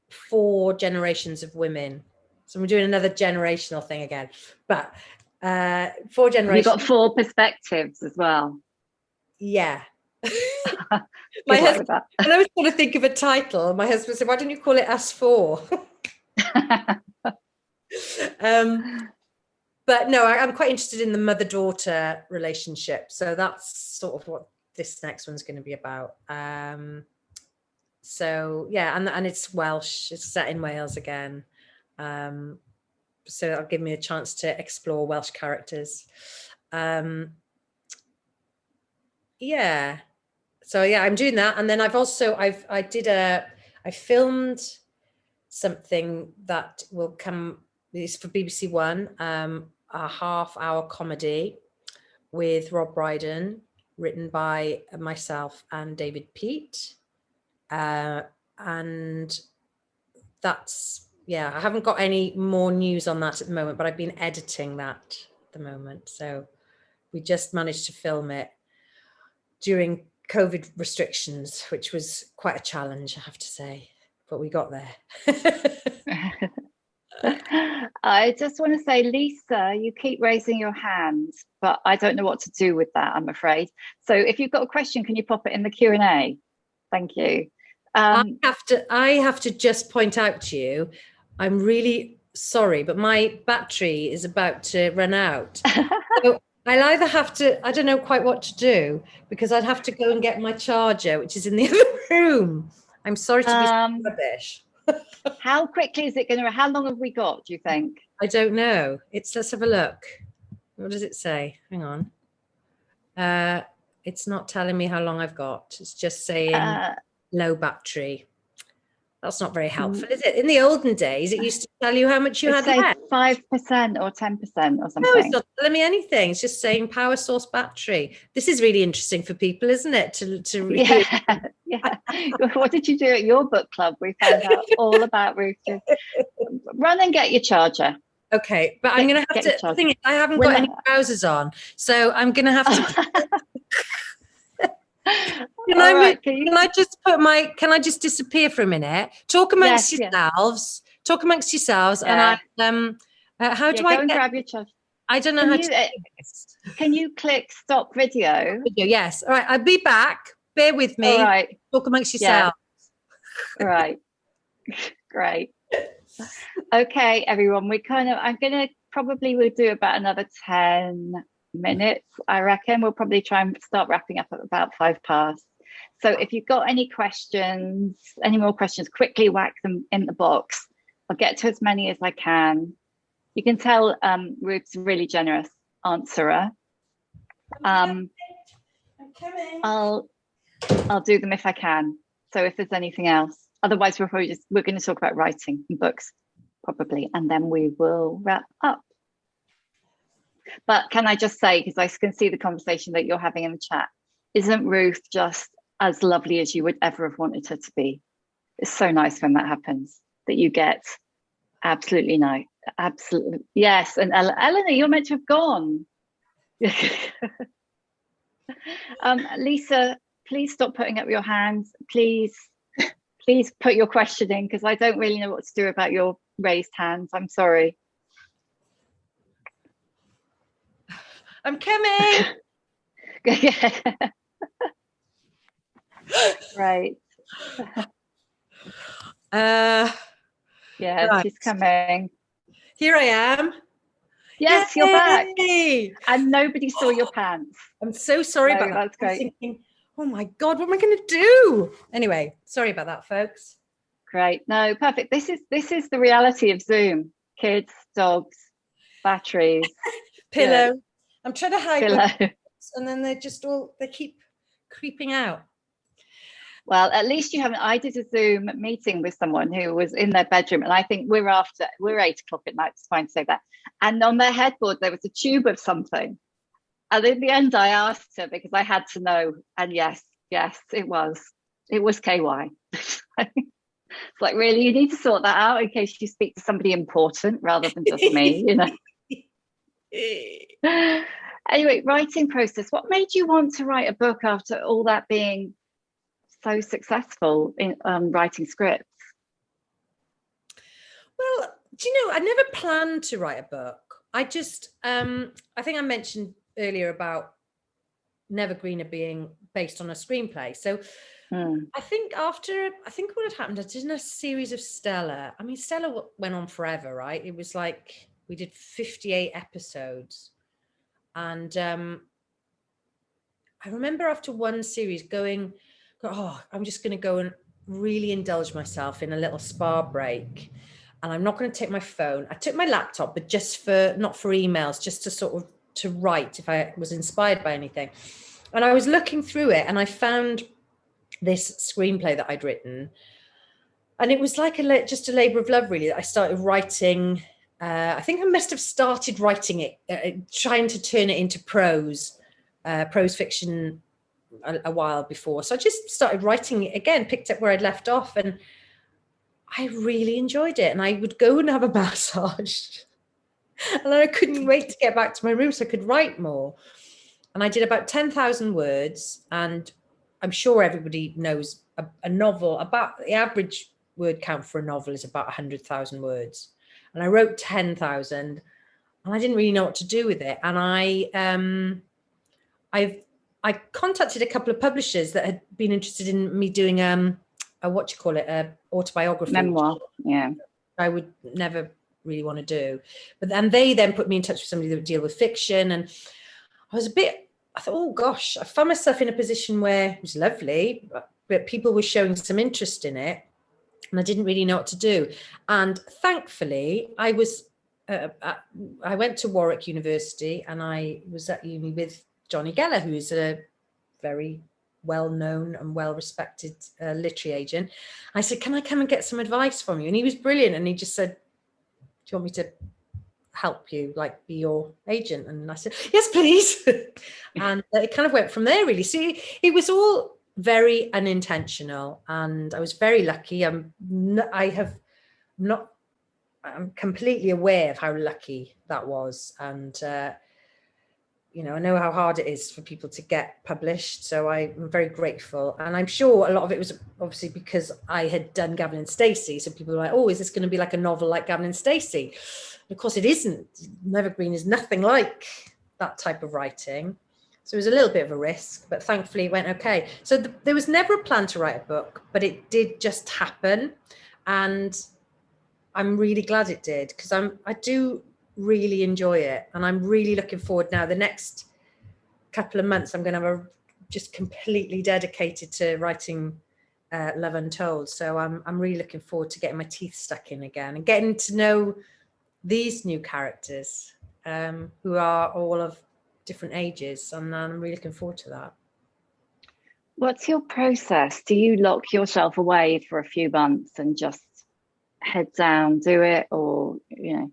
4 generations of women. So we're doing another generational thing again, but 4 generations. You've got 4 perspectives as well. Yeah. My husband, and I was trying to think of a title. My husband said, "Why don't you call it Us 4?" But no, I'm quite interested in the mother-daughter relationship. So that's sort of what this next one's going to be about. So yeah, and it's Welsh. It's set in Wales again. So that'll give me a chance to explore Welsh characters. Yeah. So yeah, I'm doing that. And then I filmed something that will come, it's for BBC One, a half-hour comedy with Rob Brydon, written by myself and David Peat. And that's, yeah, I haven't got any more news on that at the moment, but I've been editing that at the moment. So we just managed to film it during COVID restrictions, which was quite a challenge, I have to say, but we got there. I just want to say, Lisa, you keep raising your hand, but I don't know what to do with that, I'm afraid. So if you've got a question, can you pop it in the Q&A? Thank you. I have to just point out to you, I'm really sorry, but my battery is about to run out. So I'll either have to, I don't know quite what to do, because I'd have to go and get my charger, which is in the other room. I'm sorry to be so rubbish. How quickly is it going to, how long have we got, do you think? I don't know. Let's have a look. What does it say? Hang on. It's not telling me how long I've got. It's just saying low battery. That's not very helpful, is it? In the olden days, it used to tell you how much you had left. 5% or 10% or something. No, it's not telling me anything. It's just saying power source battery. This is really interesting for people, isn't it? To read. Yeah. What did you do at your book club? We found out all about Ruth. Run and get your charger. Okay, but I'm going to have to. The thing is, I haven't got any trousers on, so I'm going to have to. Can I just disappear for a minute? Talk amongst yourselves. Talk amongst yourselves, and how do I go and grab your charger? I don't know how to do this. Can you click stop video? Yes. All right. I'll be back. Bear with me. All right. Talk amongst yourselves. Yeah. All right. Great. Okay, everyone. I'm gonna we'll do about another 10 minutes. I reckon we'll probably try and start wrapping up at about 5 past. So if you've got any more questions, quickly whack them in the box. I'll get to as many as I can. You can tell Ruth's a really generous answerer. I'm coming. I'll do them if I can. So if there's anything else, otherwise we're going to talk about writing and books probably, and then we will wrap up. But can I just say, because I can see the conversation that you're having in the chat, isn't Ruth just as lovely as you would ever have wanted her to be? It's so nice when that happens, that you get absolutely yes. And Eleanor, you're meant to have gone. Lisa, please stop putting up your hands. Please put your question in, because I don't really know what to do about your raised hands. I'm sorry. I'm coming. Right. Yeah, right. She's coming. Here I am. Yes, Yay! You're back. And nobody saw your pants. I'm so sorry about that. That's great. I was thinking, oh my God, what am I going to do? Anyway, sorry about that, folks. Great. No, perfect. This is the reality of Zoom. Kids, dogs, batteries. Pillow. I'm trying to hide. and then they keep creeping out. Well, at least you haven't. I did a Zoom meeting with someone who was in their bedroom, and I think we're 8 o'clock at night, it's fine to say that. And on their headboard, there was a tube of something. And in the end, I asked her because I had to know. And yes, it was KY. It's like, really, you need to sort that out in case you speak to somebody important rather than just me, you know. Anyway, writing process. What made you want to write a book after all that being so successful in writing scripts? Well, do you know, I never planned to write a book. I just, I think I mentioned earlier about Nevergreener being based on a screenplay. So I think what had happened, I did a series of Stella. I mean, Stella went on forever, right? It was like, we did 58 episodes. And I remember after one series going, oh, I'm just going to go and really indulge myself in a little spa break. And I'm not going to take my phone. I took my laptop, but not for emails, just to sort of to write if I was inspired by anything. And I was looking through it and I found this screenplay that I'd written. And it was like just a labor of love, really, that I started writing. I think I must have started writing it, trying to turn it into prose fiction a while before. So I just started writing it again, picked up where I'd left off, and I really enjoyed it. And I would go and have a massage. And then I couldn't wait to get back to my room so I could write more. And I did about 10,000 words. And I'm sure everybody knows a novel, about the average word count for a novel is about 100,000 words. And I wrote 10,000 and I didn't really know what to do with it. And I contacted a couple of publishers that had been interested in me doing a autobiography. Memoir, yeah. I would never really want to do. But then they put me in touch with somebody that would deal with fiction. And I thought, oh gosh, I found myself in a position where it was lovely, but people were showing some interest in it. And I didn't really know what to do. And thankfully, I went to Warwick University and I was at uni with Johnny Geller, who is a very well-known and well-respected literary agent. I said, can I come and get some advice from you? And he was brilliant. And he just said, do you want me to help you, like be your agent? And I said, yes, please. And it kind of went from there, really. See, it was all very unintentional and I was very lucky. I'm completely aware of how lucky that was. And, you know, I know how hard it is for people to get published. So I'm very grateful. And I'm sure a lot of it was obviously because I had done Gavin and Stacey. So people were like, oh, is this going to be like a novel like Gavin and Stacey? And of course it isn't. Nevergreen is nothing like that type of writing. So it was a little bit of a risk, but thankfully it went okay. So there was never a plan to write a book, but it did just happen. And I'm really glad it did, because I do really enjoy it. And I'm really looking forward now. The next couple of months, I'm going to have just completely dedicated to writing Love Untold. So I'm really looking forward to getting my teeth stuck in again and getting to know these new characters who are all of different ages. And I'm really looking forward to that. What's your process? Do you lock yourself away for a few months and just head down, do it, or, you know?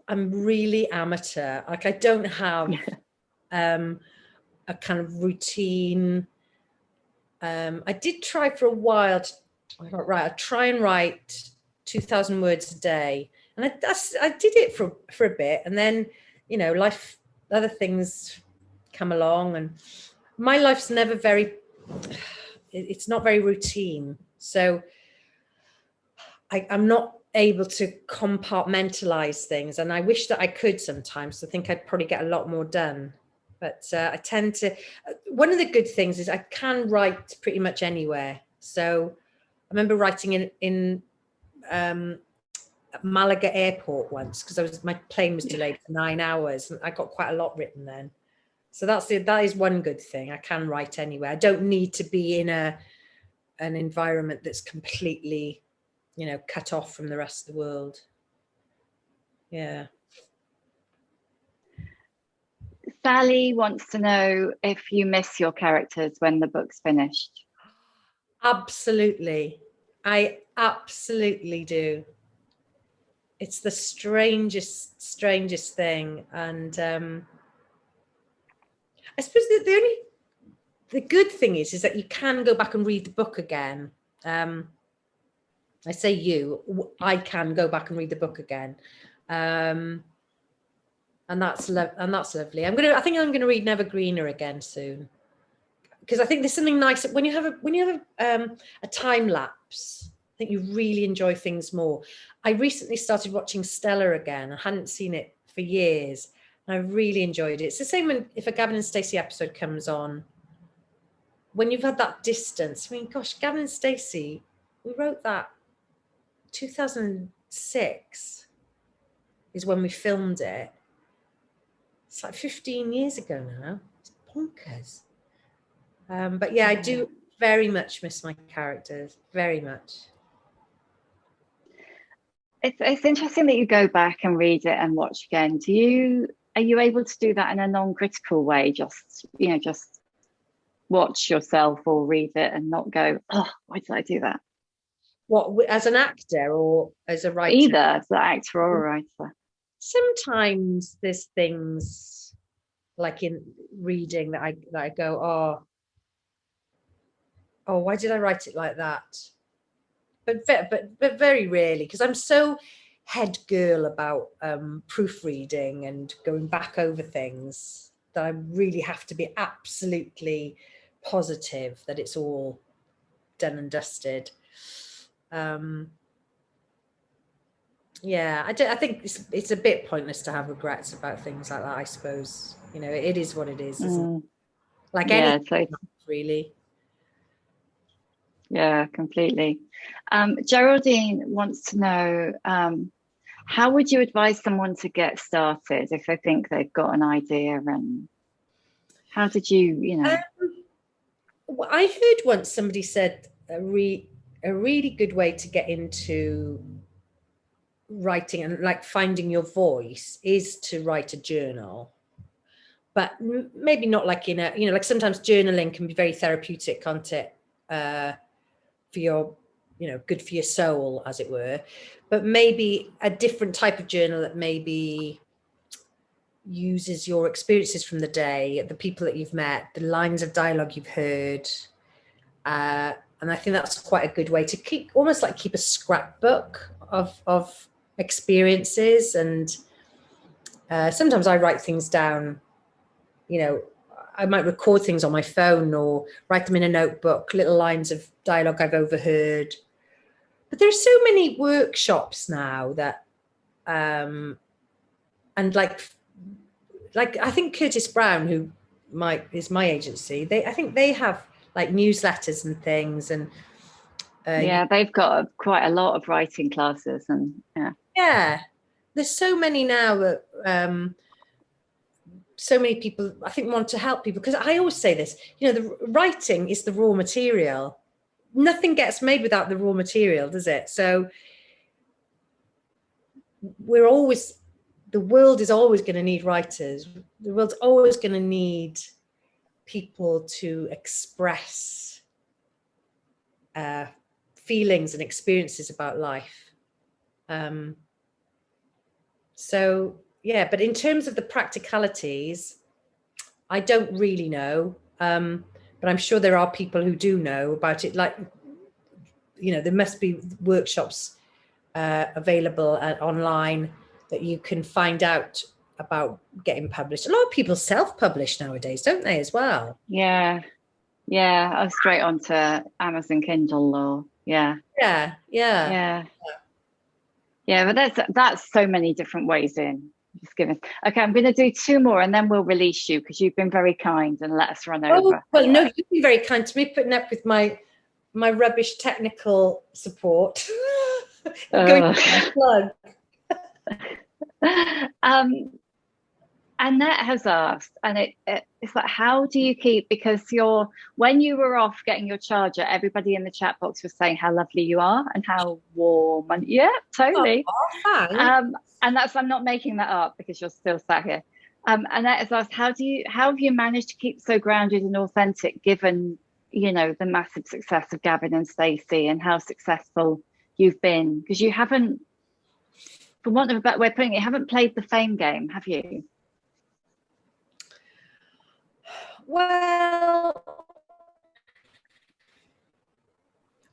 I'm really amateur. Like I don't have a kind of routine. I did try for a while. I try and write 2,000 words a day, and I did it for a bit, and then, you know, other things come along, and my life's never it's not very routine. So I'm not able to compartmentalize things, and I wish that I could sometimes. I think I'd probably get a lot more done, but I tend to. One of the good things is I can write pretty much anywhere. So I remember writing in Malaga airport once, because my plane was delayed for 9 hours, and I got quite a lot written then. So that is one good thing. I can write anywhere. I don't need to be in an environment that's completely, you know, cut off from the rest of the world. Yeah. Sally wants to know if you miss your characters when the book's finished. Absolutely. I absolutely do. It's the strangest thing. And I suppose the good thing is that you can go back and read the book again. I say I can go back and read the book again. And that's lovely. I think I'm gonna read Never Greener again soon, because I think there's something nice when you have a time lapse. I think you really enjoy things more. I recently started watching Stella again. I hadn't seen it for years, and I really enjoyed it. It's the same if a Gavin and Stacey episode comes on. When you've had that distance, I mean, gosh, Gavin and Stacey, we wrote that 2006 is when we filmed it. It's like 15 years ago now. It's bonkers. But yeah, I do very much miss my characters, very much. It's interesting that you go back and read it and watch again. Are you able to do that in a non-critical way? Just watch yourself or read it and not go, oh, why did I do that? What, as an actor or as a writer? Either as an actor or a writer. Sometimes there's things like in reading that I go, oh, why did I write it like that? But very rarely, because I'm so head girl about proofreading and going back over things that I really have to be absolutely positive that it's all done and dusted. Yeah, I think it's a bit pointless to have regrets about things like that, I suppose. You know, it is what it is, isn't it? Like anything, really. Yeah, completely. Geraldine wants to know, how would you advise someone to get started if they think they've got an idea, and how did you I heard once somebody said a really good way to get into writing and like finding your voice is to write a journal, but maybe not like like sometimes journaling can be very therapeutic, can't it? For your, good for your soul, as it were, but maybe a different type of journal that maybe uses your experiences from the day, the people that you've met, the lines of dialogue you've heard. And I think that's quite a good way to keep a scrapbook of experiences. And sometimes I write things down, I might record things on my phone or write them in a notebook, little lines of dialogue I've overheard. But there's so many workshops now that, and like I think Curtis Brown, who is my agency, I think they have like newsletters and things, and they've got quite a lot of writing classes, and there's so many now that so many people I think want to help people, because I always say this, the writing is the raw material. Nothing gets made without the raw material, does it? So the world is always going to need writers. The world's always going to need people to express feelings and experiences about life. So yeah, but in terms of the practicalities, I don't really know. But I'm sure there are people who do know about it. Like, there must be workshops available online that you can find out about getting published. A lot of people self-publish nowadays, don't they, as well? Yeah, I'm straight onto Amazon Kindle or Yeah, but that's so many different ways in. Just give us. Okay, I'm going to do 2 more and then we'll release you, because you've been very kind and let us run over. Well, no, you've been very kind to me, putting up with my rubbish technical support. Going to plug. Annette has asked, and it's like, how do you keep, because when you were off getting your charger, everybody in the chat box was saying how lovely you are and how warm, and totally. Oh, And I'm not making that up because you're still sat here. Annette has asked, how have you managed to keep so grounded and authentic given, you know, the massive success of Gavin and Stacey and how successful you've been? Because you haven't, for want of a better way of putting it, you haven't played the fame game, have you? Well,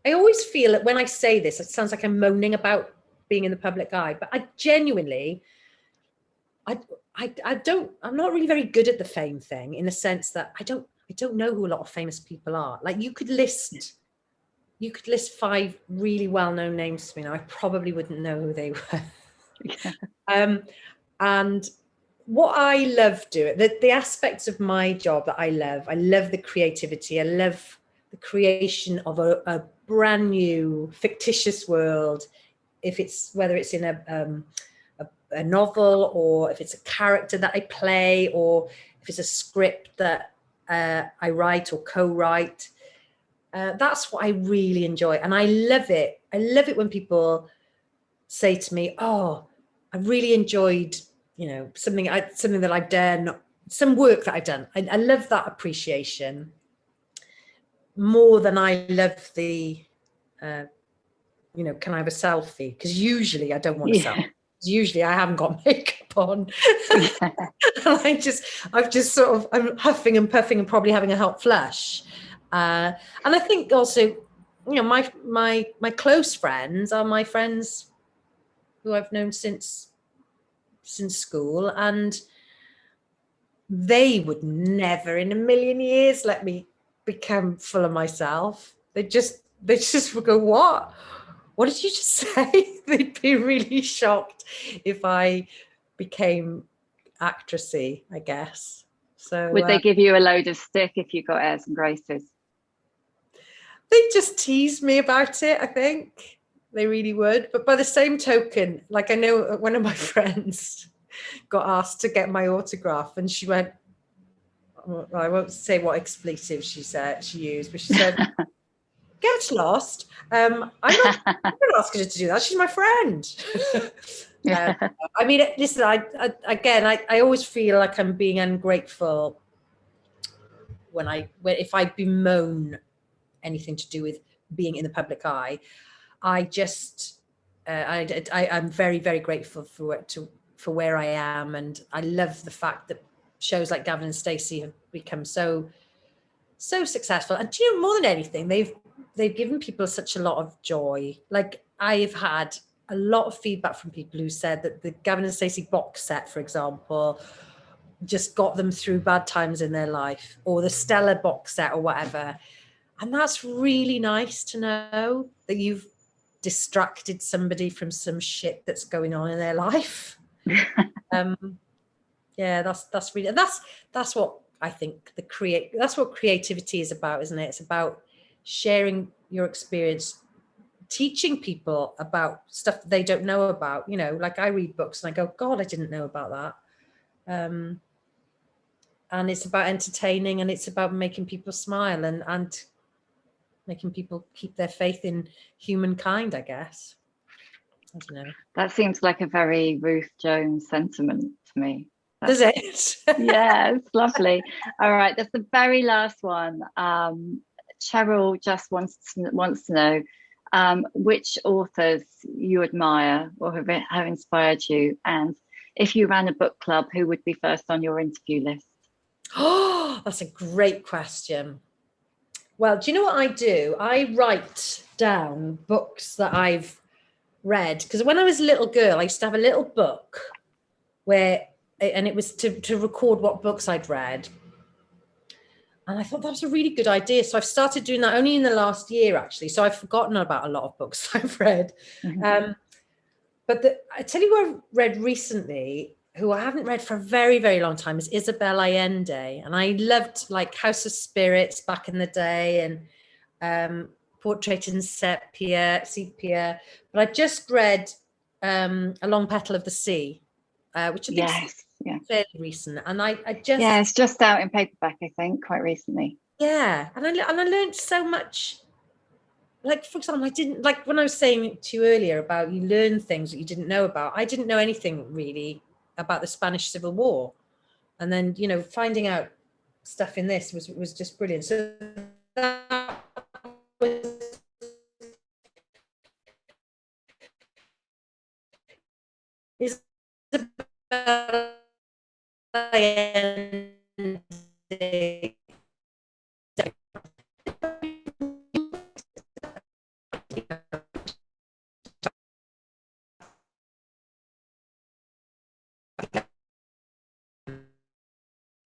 I always feel that when I say this, it sounds like I'm moaning about being in the public eye, but I genuinely, I'm not really very good at the fame thing, in the sense that I don't know who a lot of famous people are. Like, you could list 5 really well-known names to me, and I probably wouldn't know who they were. Yeah. And what I love doing, the aspects of my job that I love the creativity. I love the creation of a brand new fictitious world. Whether it's in a novel, or if it's a character that I play, or if it's a script that I write or co-write. That's what I really enjoy, and I love it. I love it when people say to me, "Oh, I really enjoyed, you know, something that I've done, some work that I've done." I love that appreciation more than I love the, you know, can I have a selfie? Because usually I don't want a selfie. Usually I haven't got makeup on. Yeah. And I'm huffing and puffing and probably having a hot flush. And I think also, you know, my close friends are my friends who I've known since school, and they would never in a million years let me become full of myself. They just would go, what did you just say? They'd be really shocked if I became actressy, I guess. So Would they give you a load of stick if you got airs and graces? They just teased me about it, I think. They really would. But by the same token, like, I know one of my friends got asked to get my autograph, and she went, well, I won't say what expletive she used, but she said, "Get lost. I'm not asking her to do that. She's my friend." Yeah. I mean, listen, I always feel like I'm being ungrateful if I bemoan anything to do with being in the public eye. I'm very, very grateful for where I am, and I love the fact that shows like Gavin and Stacey have become so successful. And do you know, more than anything, they've given people such a lot of joy. Like, I've had a lot of feedback from people who said that the Gavin and Stacey box set, for example, just got them through bad times in their life, or the Stella box set or whatever. And that's really nice to know, that you've distracted somebody from some shit that's going on in their life. Yeah, that's really, that's what I think that's what creativity is about, isn't it? It's about sharing your experience, teaching people about stuff that they don't know about. You know, like, I read books and I go, God, I didn't know about that. And it's about entertaining, and it's about making people smile, and making people keep their faith in humankind, I guess. I don't know. That seems like a very Ruth Jones sentiment to me. Does it? Yeah, it's lovely. All right, that's the very last one. Cheryl just wants to know which authors you admire or have inspired you, and if you ran a book club, who would be first on your interview list? Oh, that's a great question. Well, do you know what I do? I write down books that I've read, because when I was a little girl, I used to have a little book and it was to record what books I'd read. And I thought that was a really good idea. So I've started doing that only in the last year, actually. So I've forgotten about a lot of books I've read. Mm-hmm. But I tell you what I've read recently, who I haven't read for a very, very long time, is Isabel Allende. And I loved, like, House of Spirits back in the day, and Portrait in Sepia. But I just read A Long Petal of the Sea, which I think is fairly recent. And it's just out in paperback, I think, quite recently. Yeah, and I learned so much. Like, for example, I didn't, like, when I was saying to you earlier about you learn things that you didn't know about, I didn't know anything really about the Spanish Civil War. And then, you know, finding out stuff in this was just brilliant. So that was Isabella ending.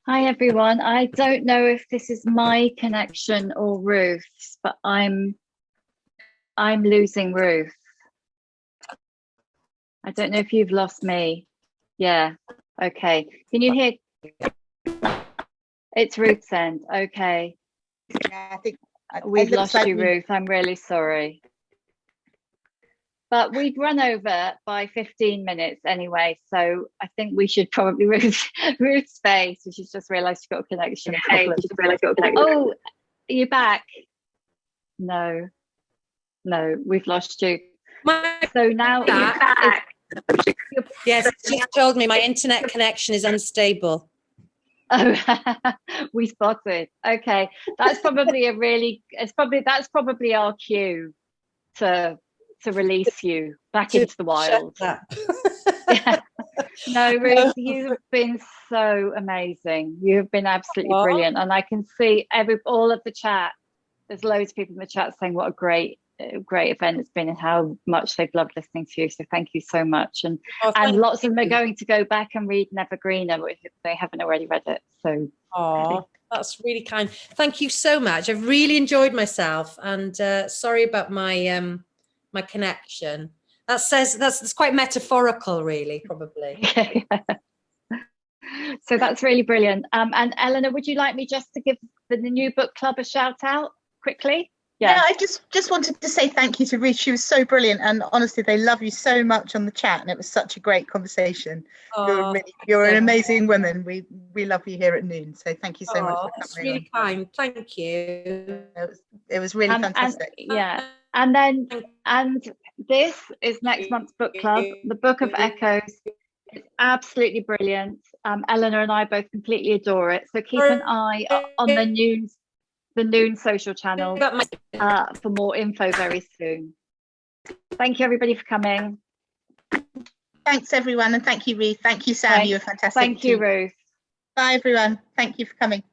Hi everyone. I don't know if this is my connection or Ruth's, but I'm losing Ruth. I don't know if you've lost me. Yeah. Okay. Can you hear? It's Ruth's end. Okay. Yeah, I think We've lost you, Ruth. I'm really sorry. But we've run over by 15 minutes anyway, so I think we should probably Ruth's face. She's just realised she's got a connection problem. Oh, are you back? No, we've lost you. So now yes, she told me my internet connection is unstable. Oh, we spotted. Okay, that's probably that's probably our cue to release you back into the wild. Yeah. No, Ruth, you have been so amazing. You have been absolutely brilliant, and I can see all of the chat. There's loads of people in the chat saying what a great event it's been and how much they've loved listening to you. So thank you so much, and lots of them are going to go back and read Never Greener if they haven't already read it. So that's really kind. Thank you so much. I've really enjoyed myself, and sorry about my my connection. That's quite metaphorical, really, probably. So that's really brilliant. And Eleanor, would you like me just to give the new book club a shout out quickly? Yeah, I just wanted to say thank you to Ruth. She was so brilliant, and honestly, they love you so much on the chat, and it was such a great conversation. You're an amazing woman. We love you here at Noon. So thank you so much for coming. That's really kind. Thank you. It was really fantastic. And this is next month's book club, The Book of Echoes. It's absolutely brilliant. Eleanor and I both completely adore it. So keep an eye on the Noon social channel for more info very soon. Thank you everybody for coming. Thanks everyone, and thank you Ruth. Thank you Sam. You were fantastic. Thank you Ruth. Bye everyone. Thank you for coming.